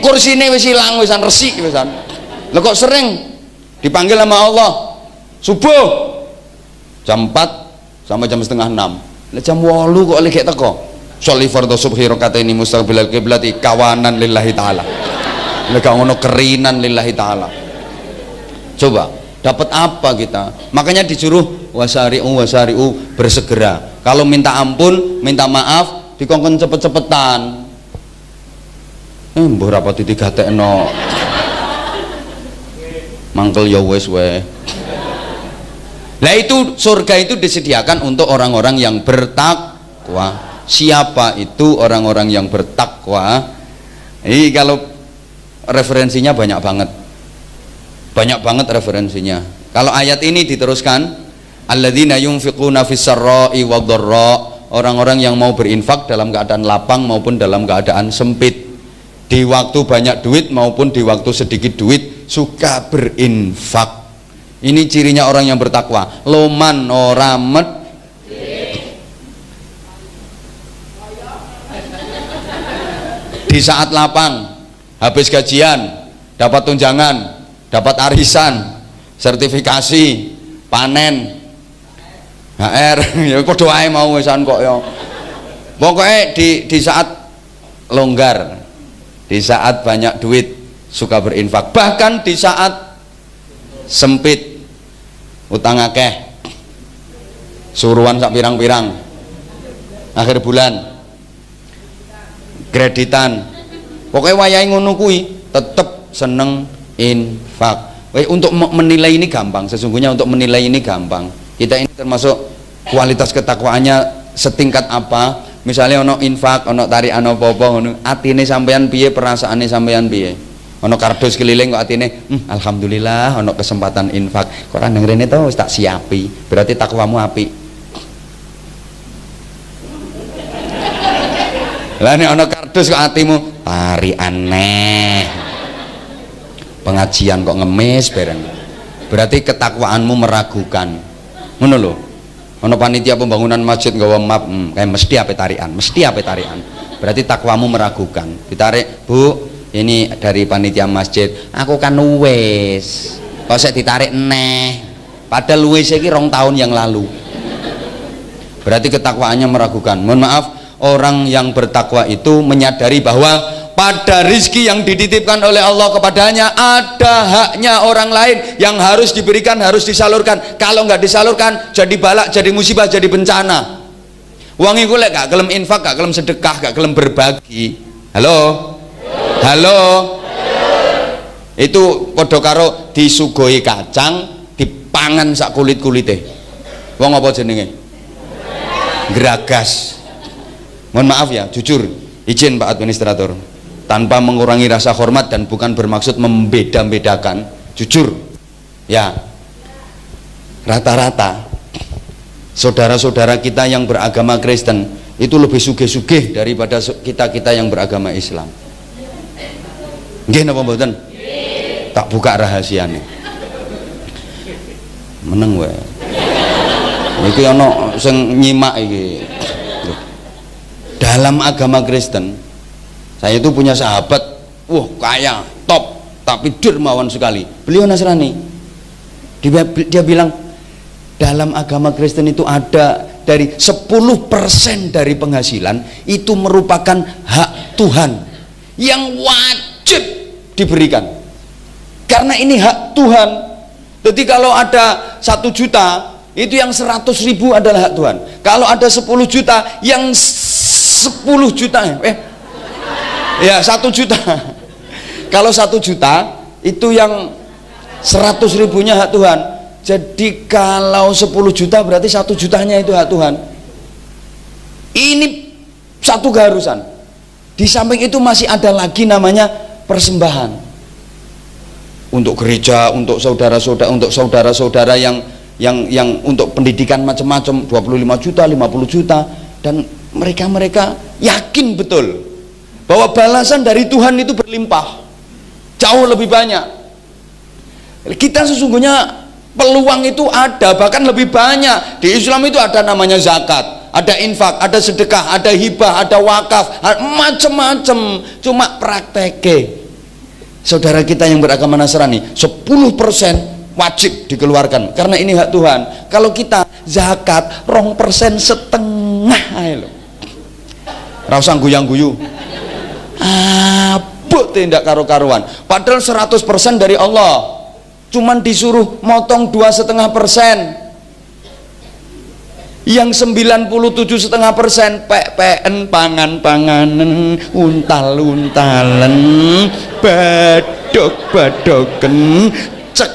Kursine wis ilang wisan resik wisan. Lho kok sering dipanggil sama Allah subuh jam 4 sampai jam setengah 6. Lah jam 8 kok lagi teko. Sholli fardhu subhi rakaataini mustaqbilal qiblati kawanan lillahi taala. Lha gak ngono kerinan lillahi taala. Coba dapat apa kita? Makanya disuruh wasari'u bersegera. Kalau minta ampun, minta maaf dikongkon cepet-cepetan. Mbah rapati digatekno. Mangkel ya wis we. Lah itu surga itu disediakan untuk orang-orang yang bertakwa. Siapa itu orang-orang yang bertakwa? Ini kalau referensinya banyak banget. Banyak banget referensinya. Kalau ayat ini diteruskan, alladzina yunfiquna fis-sarra'i wadh-dharra, orang-orang yang mau berinfak dalam keadaan lapang maupun dalam keadaan sempit. Di waktu banyak duit maupun di waktu sedikit duit suka berinfak. Ini cirinya orang yang bertakwa. Loman ora med. Di saat lapang, habis gajian, dapat tunjangan, dapat arisan, sertifikasi, panen, HR, ya padha ae mau wisan kok ya. Pokoknya di saat longgar, di saat banyak duit suka berinfak, bahkan di saat sempit utang akeh, suruhan sak pirang-pirang, akhir bulan, kreditan, pokoknya wayahe ngono kuwi tetep seneng infak. Untuk menilai ini gampang, sesungguhnya untuk menilai ini gampang. Kita ini termasuk kualitas ketakwaannya setingkat apa. Misalnya ono infak, ono tarikan apa-apa ngono, atine sampean piye, perasaane sampean piye. Ono kardus keliling kok atine, alhamdulillah ono kesempatan infak. Kok nang rene to wis tak siapi. Berarti takwamu apik. Lah nek ono kardus kok atimu tari aneh. Pengajian kok ngemis bareng. Berarti ketakwaanmu meragukan. Ngono lho. Ono panitia pembangunan masjid nggawa map, kayak mesti apa tarian, mesti apa tarian. Berarti takwamu meragukan. Ditarik, Bu, ini dari panitia masjid. Aku kan wis. Kok saya ditarik neh. Padahal wis iki 2 tahun yang lalu. Berarti ketakwaannya meragukan. Mohon maaf, orang yang bertakwa itu menyadari bahwa pada rizki yang dititipkan oleh Allah kepadanya ada haknya orang lain yang harus diberikan, harus disalurkan. Kalau nggak disalurkan jadi balak, jadi musibah, jadi bencana. Uang itu lek gak gelem infak, gak gelem sedekah, gak gelem berbagi. Halo? Halo? Itu padha karo disugoi kacang dipangan sak kulit-kulite. Wong apa jenenge? Geragas. Mohon maaf ya, jujur, izin Pak Administrator, tanpa mengurangi rasa hormat dan bukan bermaksud membeda-bedakan, jujur ya, rata-rata saudara-saudara kita yang beragama Kristen itu lebih sugih-sugih daripada kita-kita yang beragama Islam. Nggih napa mboten? Tak buka rahasiane. Meneng wae. Iki ana sing nyimak iki. Dalam agama Kristen, saya itu punya sahabat wah kaya, top, tapi dermawan sekali. Beliau Nasrani. Dia bilang dalam agama Kristen itu ada dari 10% dari penghasilan itu merupakan hak Tuhan yang wajib diberikan. Karena ini hak Tuhan. Jadi kalau ada 1 juta, itu yang 100.000 adalah hak Tuhan. Kalau ada 10 juta, yang 10 juta ya 1 juta. Kalau 1 juta itu yang 100.000-nya hak Tuhan. Jadi kalau 10 juta berarti 1 jutanya itu hak Tuhan. Ini satu keharusan. Di samping itu masih ada lagi namanya persembahan. Untuk gereja, untuk saudara-saudara yang untuk pendidikan macam-macam, 25 juta, 50 juta, dan mereka yakin betul bahwa balasan dari Tuhan itu berlimpah, jauh lebih banyak. Kita sesungguhnya peluang itu ada, bahkan lebih banyak. Di Islam itu ada namanya zakat, ada infak, ada sedekah, ada hibah, ada wakaf, macam-macam. Cuma prakteknya saudara kita yang beragama Nasrani 10% wajib dikeluarkan karena ini hak Tuhan. Kalau kita zakat 2,5% ayo lho. Ra usah guyang-guyu. Abot tindak karo-karuan. Padahal 100% dari Allah. Cuman disuruh motong 2,5%. Yang 97,5% PPN pangan-panganan, untal-untalan, badok-badoken, cek.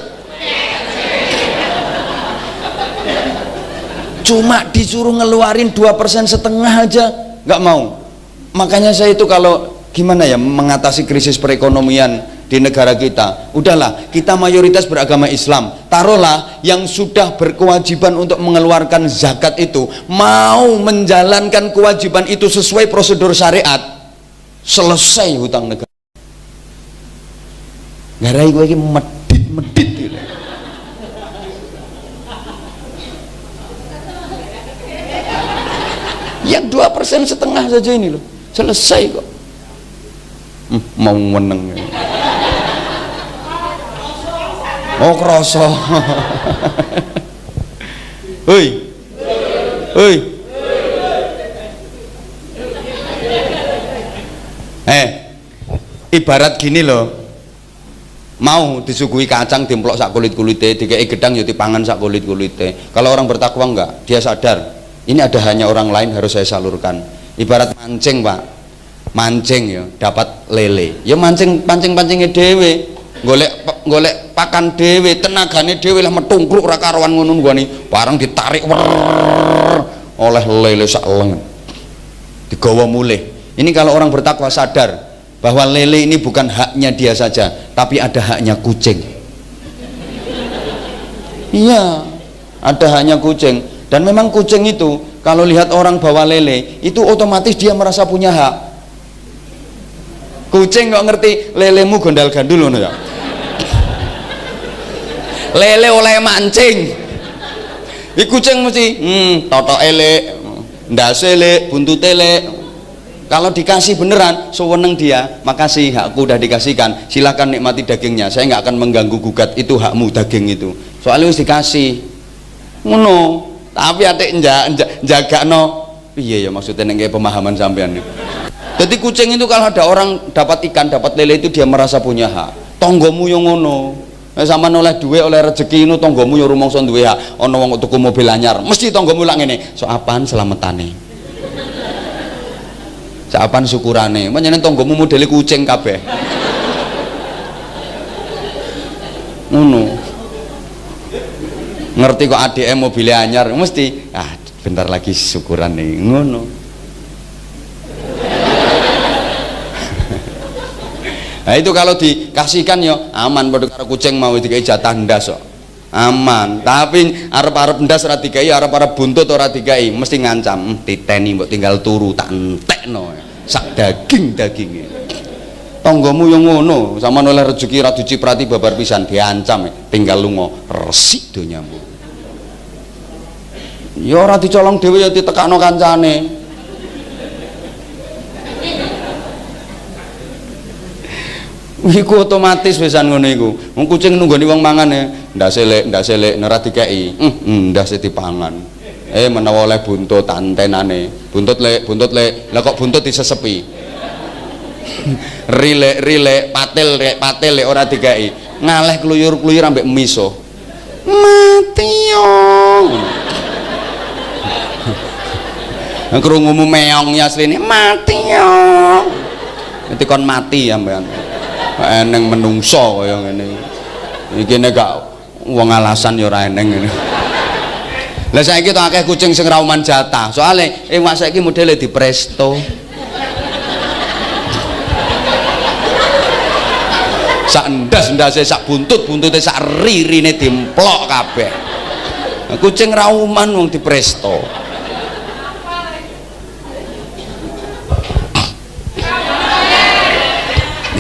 Cuma disuruh ngeluarin 2,5% aja nggak mau. Makanya saya itu kalau gimana ya mengatasi krisis perekonomian di negara kita, udahlah kita mayoritas beragama Islam, taruhlah yang sudah berkewajiban untuk mengeluarkan zakat itu mau menjalankan kewajiban itu sesuai prosedur syariat, selesai hutang negara. Ngarai gue ini medit gitu. Yang 2,5% saja ini loh, selesai kok. Mau meneng. Oh kroso. Hei. Ibarat gini loh, mau disuguhi kacang dimplok sak kulit-kulite, dikei gedang ya dipangan sak kulit-kulite. Kalau orang bertakwa enggak, dia sadar ini ada hanya orang lain harus saya salurkan. Ibarat mancing Pak, mancing ya dapat lele, ya pancingnya dewe, golek pakan dewe, tenagane dewe lah metungkruk ra karuan ngono gani, bareng ditarik oleh lele sak lengan, digawa mulih. Ini kalau orang bertakwa sadar bahwa lele ini bukan haknya dia saja, tapi ada haknya kucing. Iya, ada haknya kucing. Dan memang kucing itu kalau lihat orang bawa lele itu otomatis dia merasa punya hak. Kucing nggak ngerti lelemu gondal gandul loh ya. Lele oleh mancing. Di kucing mesti totok elek, ndas elek, buntut elek. Kalau dikasih beneran, seweneng dia, makasih hakku udah dikasihkan, silahkan nikmati dagingnya, saya nggak akan mengganggu gugat, itu hakmu daging itu. Soalnya harus dikasih, ngono. Tapi atik jaga no, iya ya maksudnya nengke pemahaman sampean. Jadi kucing itu kalau ada orang dapat ikan, dapat lele itu dia merasa punya hak. Tonggomu yang ngono, sama oleh duwe oleh rezeki itu tonggomu yang rumangsa duwe hak. Ono wong tuku mobil anyar, mesti tonggomu lak ngene, so apaan selamatane. Sapan syukurane, menyen tonggomu modele kucing kabeh. Ngono. Ngerti kok ADM mobilnya anyar, mesti bentar lagi syukuran nih, ngono. Nah itu kalau dikasihkan ya aman, pada karo kucing mau dikai jatah ndas kok aman. Tapi arep-arep ndas ora dikai, arep-arep buntut ora dikai, mesti ngancam, titeni mbok tinggal turu tak entekno sak daging-daginge. Tonggomu yang ngono, sama oleh rezeki ra diciprati babar pisan, diancam tinggal lunga resik donyamu. Ya ora dicolong dhewe ya ditekakno kancane. Iku otomatis pisan ngono iku. Wong kucing nunggoni wong mangan ya, ndase lek ora dikeki. Ndase dipangan. Menawa oleh buntut antenane. Buntut lek. Lah kok buntut disesepi. Rilek patil lek ora dikeki. Ngaleh kluyur-kluyur ambek miso. Mati yo. Krungumu meong ya asline mati yo. Nanti kon mati sampean. Eneng menungso kaya ngene iki nek gak wong alasan ya ora eneng ngene. Lah saiki to akeh kucing sing rauman jatah soalnya wak saiki modele di presto sak ndas-ndase sak buntut-buntute sak ririne dimplok kabeh. Kucing rauman wong di presto.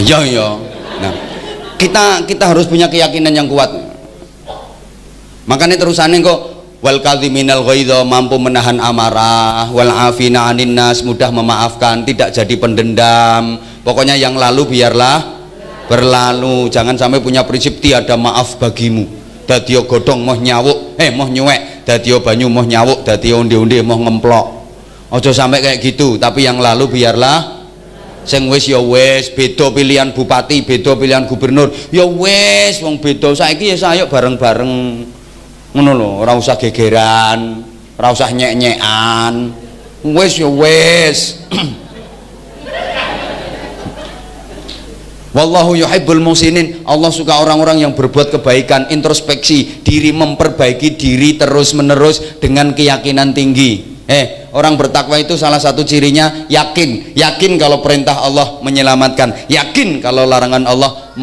Iya. Nah, kita harus punya keyakinan yang kuat. Makanya terusannya kok wal kadhiminal ghaidha, mampu menahan amarah, wal afina 'anin nas, mudah memaafkan, tidak jadi pendendam. Pokoknya yang lalu biarlah berlalu. Jangan sampai punya prinsip tiada maaf bagimu. Dadi godhong moh nyawuk, moh nyuwek, dadi banyu moh nyawuk, dadi onde-onde moh ngemplok. Aja sampai kayak gitu, tapi yang lalu biarlah. Sing wis ya wis, beda pilihan bupati, beda pilihan gubernur, ya wis wong beda. Saiki ya sayo bareng-bareng ngono lho, ora usah gegeran, ora usah nyek-nyekan. Wis ya wis. Wallahu yuhibbul muhsinin. Allah suka orang-orang yang berbuat kebaikan, introspeksi diri, memperbaiki diri terus-menerus dengan keyakinan tinggi. Orang bertakwa itu salah satu cirinya yakin kalau perintah Allah menyelamatkan, yakin kalau larangan Allah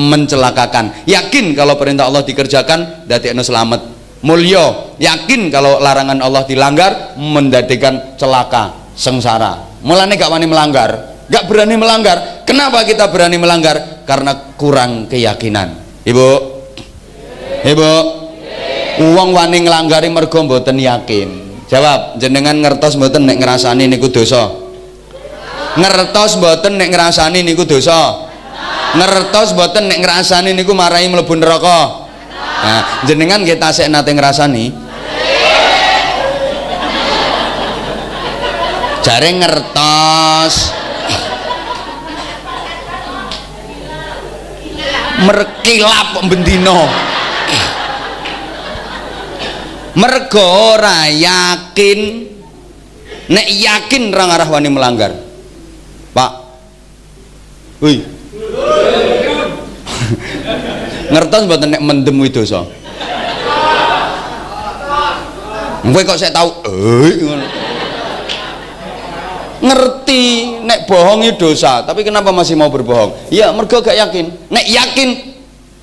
mencelakakan, yakin kalau perintah Allah dikerjakan dadekno selamat mulya, yakin kalau larangan Allah dilanggar mendadekkan celaka sengsara. Mulane gak wani melanggar, gak berani melanggar. Kenapa kita berani melanggar? Karena kurang keyakinan. Ibu uang wani ngelanggari mergo mboten yakin. Jawab, jenengan ngertos mboten nek ngrasani niku dosa? Ngertos mboten nek ngrasani niku dosa? Ngertos mboten nek ngrasani niku marahi mlebu neraka? Nah, jenengan nggih tasik nate ngrasani? Jare ngertos. Merkilap bendino. Mergo ora yakin. Nek yakin ra ngarah wani melanggar. Pak. Woi. Ngertos mboten nek mendem kuwi dosa? Kowe kok sik tau ngono. Ngerti nek bohong itu dosa, tapi kenapa masih mau berbohong? Ya mergo gak yakin. Nek yakin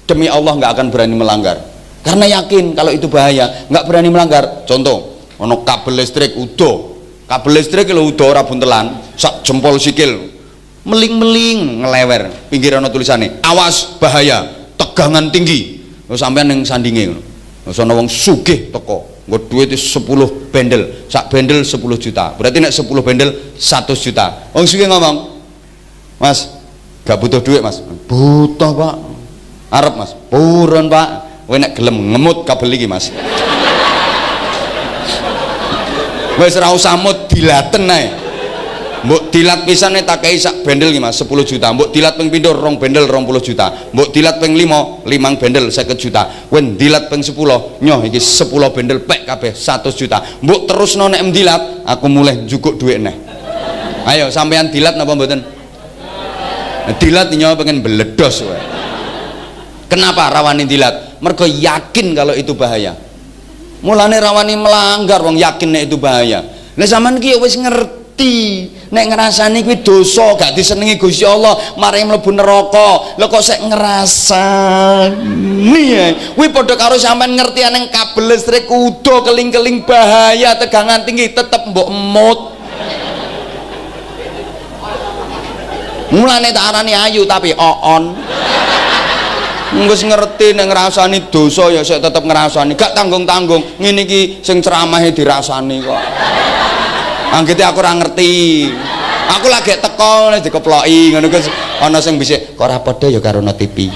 demi Allah nggak akan berani melanggar. Karena yakin kalau itu bahaya, nggak berani melanggar. Contoh, ono kabel listrik udo, kabel listrik kalau udo ora buntelan, sak jempol sikil, meling-meling ngelewer, pinggir ono tulisannya, awas bahaya, tegangan tinggi. Sampean yang sandinge, sono wong sugih teko, nggo duit 10 bendel, sak bendel 10 juta, berarti nek 10 bendel 100 juta. Wong sugih ngomong, Mas, gak butuh duit Mas, butuh Pak, arep Mas, purun Pak. Kowe nek gelem ngemut kabel iki Mas. Wis ora usah mut dilaten ae. Mbok dilat pisane tak kei sak bendel iki Mas 10 juta. Mbok dilat ping pindho 2 bendel 20 juta. Mbok dilat ping 5 bendel 50 juta. Kowe dilat ping 10 nyoh iki 10 bendel pek kabeh 100 juta. Mbok terusno nek dilat aku mulai njukuk dhuwit neh. Ayo sampean dilat napa mboten? Dilat nyoh pengen beledos kowe. Kenapa rawani dilat? Mergo yakin kalau itu bahaya. Mulane rawani melanggar wong yakin nek itu bahaya. Lah sampean ki wis ngerti nek ngrasani kuwi dosa, gak disenengi Gusti Allah, mari mlebu neraka. Lha kok sik ngrasani ae. Kuwi padha karo sampean ngerti ning kabel listrik udo keling-keling bahaya, tegangan tinggi tetep mbok emut. Mulane tak arani ayu tapi oon. Wis ngerti nek ngrasani dosa ya sik tetep ngrasani, gak tanggung-tanggung. Ngene iki sing ceramahe dirasani kok. Anggete aku ora ngerti. Aku lagi teko nek dikeploki ngono Gus. ana sing bisik kok ora padha ya karo no TV.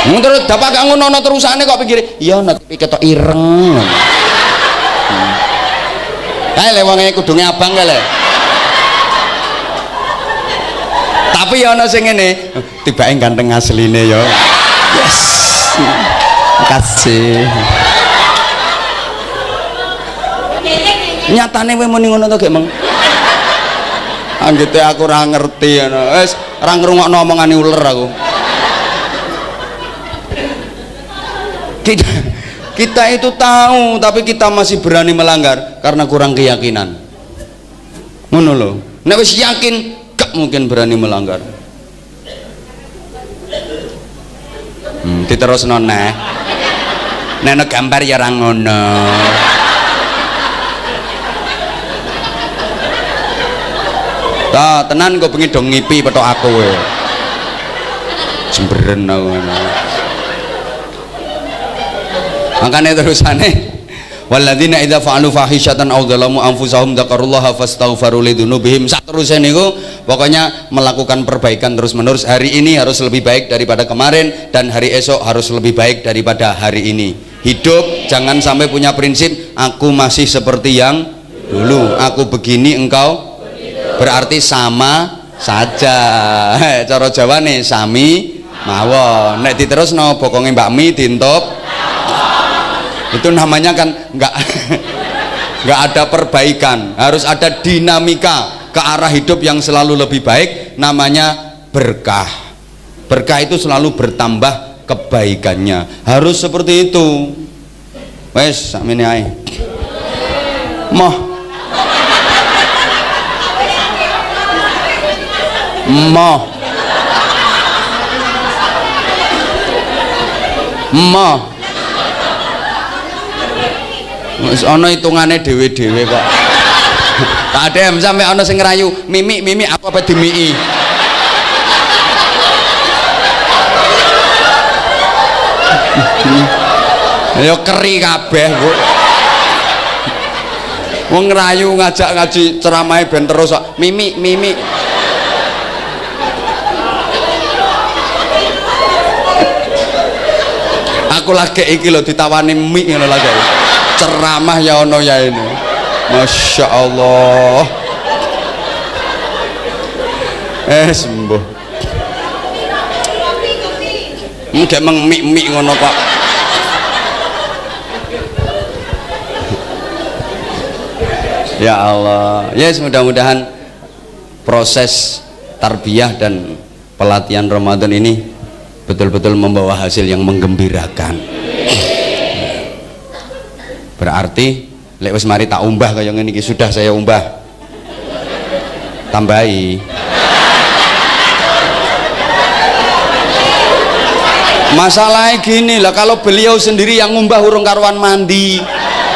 Terus dapat gak ngono terusane kok pikir iya no TV ketok ireng. Kae le wong kudunge abang kae le. Tapi ya ana sing ngene, tibake ganteng asline ya. Yes. Makasih. Nyatane kowe muni ngono to gek meng. Anggite aku ora ngerti ngono. Wis ora ngrungokno omongane uler aku. Kita itu tahu tapi kita masih berani melanggar karena kurang keyakinan. Ngono lho. Nek wis yakin gak mungkin berani melanggar. Diterusno neh. Nek gambar ya ra ngono. Ta tenan kok bengi dong ngipi petok aku kowe. Jemberen aku ngono. Makane terusane walladzina idza fa'alu fahishatan aw dzalamu anfusahum dzakarullaha fastaghfiru lidzunubihim. Saterusé niku pokoknya melakukan perbaikan terus-menerus. Hari ini harus lebih baik daripada kemarin dan hari esok harus lebih baik daripada hari ini. Hidup jangan sampai punya prinsip aku masih seperti yang dulu, aku begini engkau berarti sama saja. Cara Jawa nih sami mawon. Nek diterusno bokonge Mbak Mi dintop itu namanya kan nggak ada perbaikan, harus ada dinamika ke arah hidup yang selalu lebih baik, namanya berkah. Berkah itu selalu bertambah kebaikannya, harus seperti itu. Wes sakmene ae moh wis ana hitungane dhewe-dhewe kok. Tak ada sampe ana sing ngerayu, mimi aku apa dimiki. Ya keri kabeh, Bu. Wong ngerayu ngajak ngaji ceramahe ben terus kok mimi. Aku lagi iki lho ditawani mie ngono lagi. Ceramah ya ono ya ini. Masya Allah. Sembuh. Kayak mie ngono kok. Ya Allah. Yes, mudah-mudahan proses tarbiyah dan pelatihan Ramadan ini betul-betul membawa hasil yang menggembirakan. Berarti lek wis mari tak umbah kaya ngene iki, sudah saya umbah. Tambahi. Masalahnya gini lah, kalau beliau sendiri yang umbah urung karuan mandi.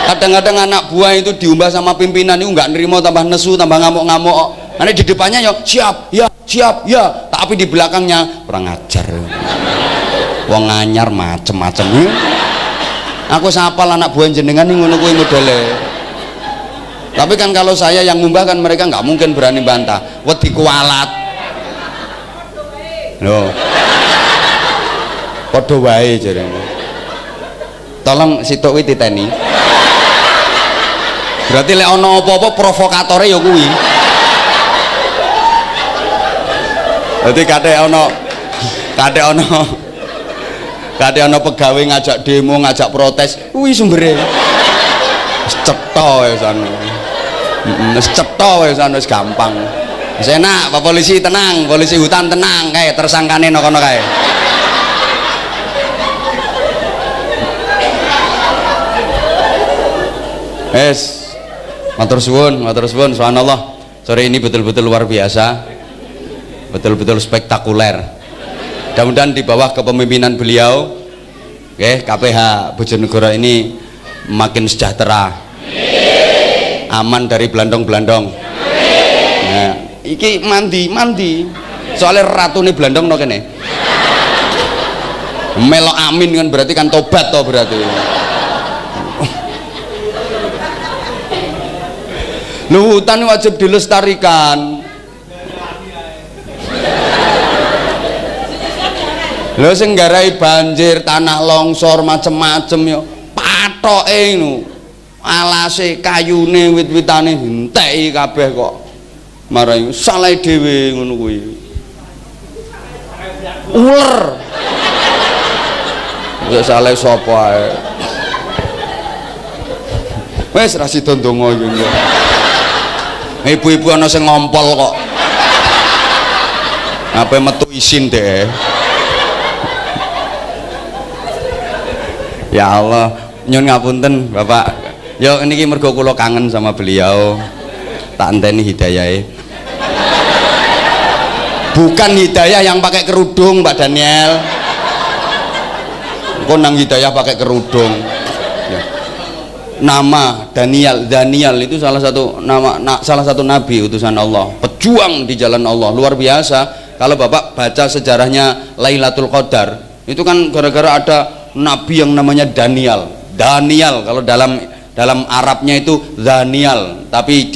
Kadang-kadang anak buah itu diumbah sama pimpinan itu nggak nerima, tambah nesu, tambah ngamuk-ngamuk. Nanti di depannya ya siap, ya, tapi di belakangnya kurang ajar. Wong anyar macem-macem. Aku sapal anak buah jenengan nih ngono kuwi modele. Tapi kan kalau saya yang ngumbah kan mereka nggak mungkin berani bantah. Wedi kualat. Loh. Padha wae jarene. Tolong sitok kuwi titeni. Berarti lek ana apa-apa provokatore ya kuwi. Dadi kadek ana pegawai ngajak demo, ngajak protes, kuwi sumbere. Wis cetha wae sana. Wis cetha wae sana, wis gampang. Wis enak, Pak Polisi tenang, polisi hutan tenang, kae tersangkane nang kono kae. Matur suwun, subhanallah. Sore ini betul-betul luar biasa. Betul-betul spektakuler. Mudah-mudahan di bawah kepemimpinan beliau, KPH Bojonegoro ini makin sejahtera, aman dari belandong-belandong. Nah, iki mandi. Soalnya ratu nih belandong no kene. Melok amin kan berarti kan tobat toh berarti. Lho hutan wajib dilestarikan. Lho sing nggarai banjir, tanah longsor macem-macem yo patoke ngono. Alase kayune wit-witane enteki kabeh kok. Marai salah dhewe ngono kuwi. Uler. Ya salah sapa ae. Wes ra sida ndonga iki. Ibu-ibu ana sing ngompol kok. Apa metu isin deh. Ya Allah, nyun ngapunten Bapak. Yo niki mergo kula kangen sama beliau. Tak enteni hidayahe. Bukan hidayah yang pakai kerudung Pak Daniel. Kok nang hidayah pakai kerudung. Ya. Nama Daniel itu salah satu salah satu nabi utusan Allah, pejuang di jalan Allah, luar biasa. Kalau Bapak baca sejarahnya Lailatul Qadar, itu kan gara-gara ada nabi yang namanya Daniel kalau dalam Arabnya itu Daniel, tapi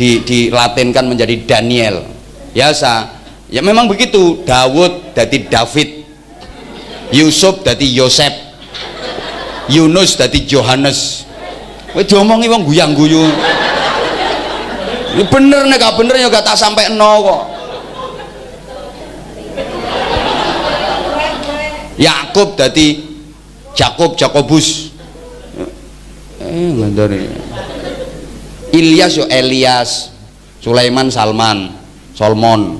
dilatinkan menjadi Daniel biasa ya. Memang begitu. Dawud dadi David, Yusuf dadi Yosef, Yunus dadi Johannes. Kowe diomongi wong guyang-guyu. Ini bener nek gak bener ya gak tak sampai no kok. Yakub dadi Jakobus. Ngandani. Ilyas yo Elias, Sulaiman Salman, Solomon.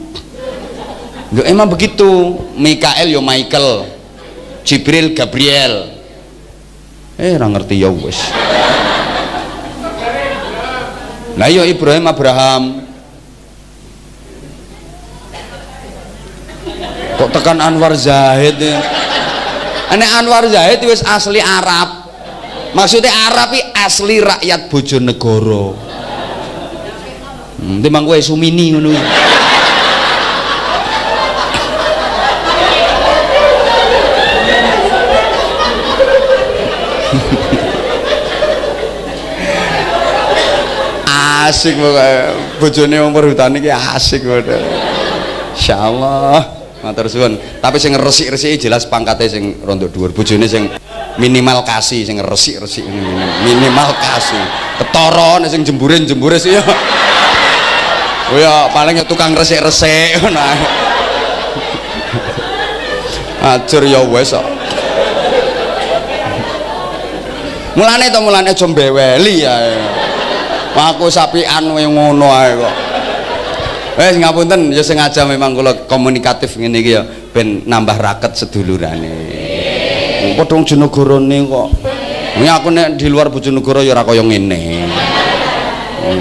Lho emang begitu. Mikael yo Michael, Jibril Gabriel. Ora ngerti ya wis. Lah yo Ibrahim Abraham. Kok tekan Anwar Zahid ya? Nek Anwar Zahid wis asli Arab. Maksudnya Arab iki asli rakyat Bojonegoro. Timbang kowe Sumini ngono. Asik pokoke bojone wong perhutani iki asik ngono. Insyaallah. Matur suwun. Tapi sing resik-resiki jelas pangkate sing rondo dhuwur, bojone sing minimal kasih, sing resik-resik minimal kasih. Ketara nek sing jembure sih ya. Oh ya paling ya tukang resik-resik ngono. Ajur ya wis kok. Mulane aja mbeweli ya. Aku sapian kowe ngono ae kok. Wes ngapunten ya sengaja memang kula komunikatif ngene iki ya ben nambah raket sedulurane. Padha wong Jonegorone kok. Ini aku nek di luar Bojonegoro ya ora kaya ngene.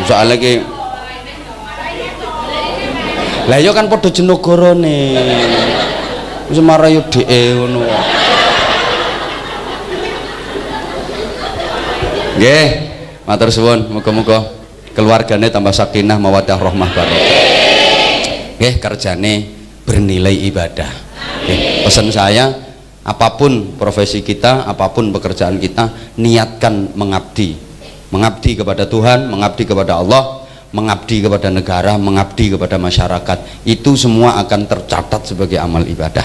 Soale iki lah ya kan padha Jonegorone. Wis marah yo dheke ngono. Nggih, matur suwun, muga-muga keluargane tambah sakinah mawaddah rahmah barokah. Nggih, kerjane bernilai ibadah. Nggih, pesan saya, apapun profesi kita, apapun pekerjaan kita, niatkan mengabdi. Mengabdi kepada Tuhan, mengabdi kepada Allah, mengabdi kepada negara, mengabdi kepada masyarakat. Itu semua akan tercatat sebagai amal ibadah.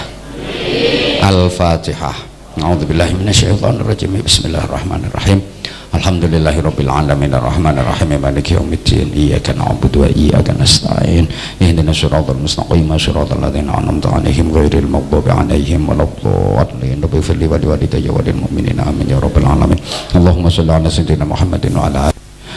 Al-Fatihah. A'udzubillahi minasyaitonirrajim. Bismillahirrahmanirrahim. Alhamdulillahirabbil alamin arrahmanir rahim maliki yaumiddin iyyaka na'budu wa iyyaka nasta'in ihdinas siratal mustaqim siratal ladzina an'amta 'alaihim ghairil maghdubi 'alaihim waladdallin ighfir li wa liwalidayya wa lil mu'minina amin ya rabbal alamin. Allahumma shalli ala sayyidina Muhammadin wa ala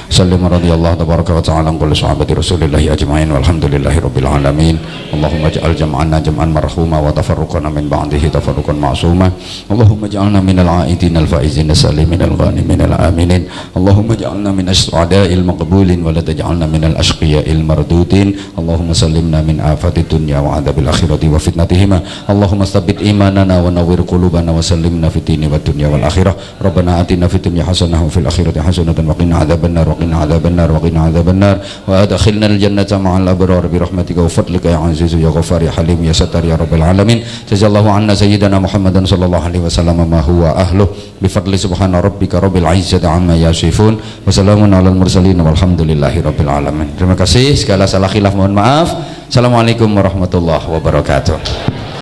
sallim radhiyallahu tabaraka wa ta'ala an kulli sahabati rasulillahi ajma'in walhamdulillahi rabbil alamin. Allahumma ij'al jam'ana jam'an marhuma wa tafarruqana min ba'dihi tafarruqan ma'suma. Allahumma ij'alna minal 'aidin al-faizin as-salimin al-ghanimin al-aminin. Allahumma ij'alna minas su'ada'il maqbulin wa la taj'alna minal ashqiya'il mardudin. Allahumma sallimna min afati dunya wa 'adzabil akhirati wa fitnatihima. Allahumma tsabbit imanana wa nawwir qulubana wa sallimna fid dini wad dunya wal akhirah. Rabbana atina fid dunya hasanah wa fil akhirati hasanatan wa qina adzabannar. وقنا عذاب النار وقنا عذاب النار وأدخلنا الجنة مع الأبرار برحمتك وفضلك يا عزيز يا غفار يا حليم يا ستار يا رب العالمين جزا الله عنا سيدنا محمد صلى الله عليه وسلم ما هو أهله بفضل سبحان ربك رب العزة عما يصفون وسلام على المرسلين والحمد لله رب العالمين. Terima kasih, segala salah khilaf mohon maaf. Assalamualaikum warahmatullahi wabarakatuh.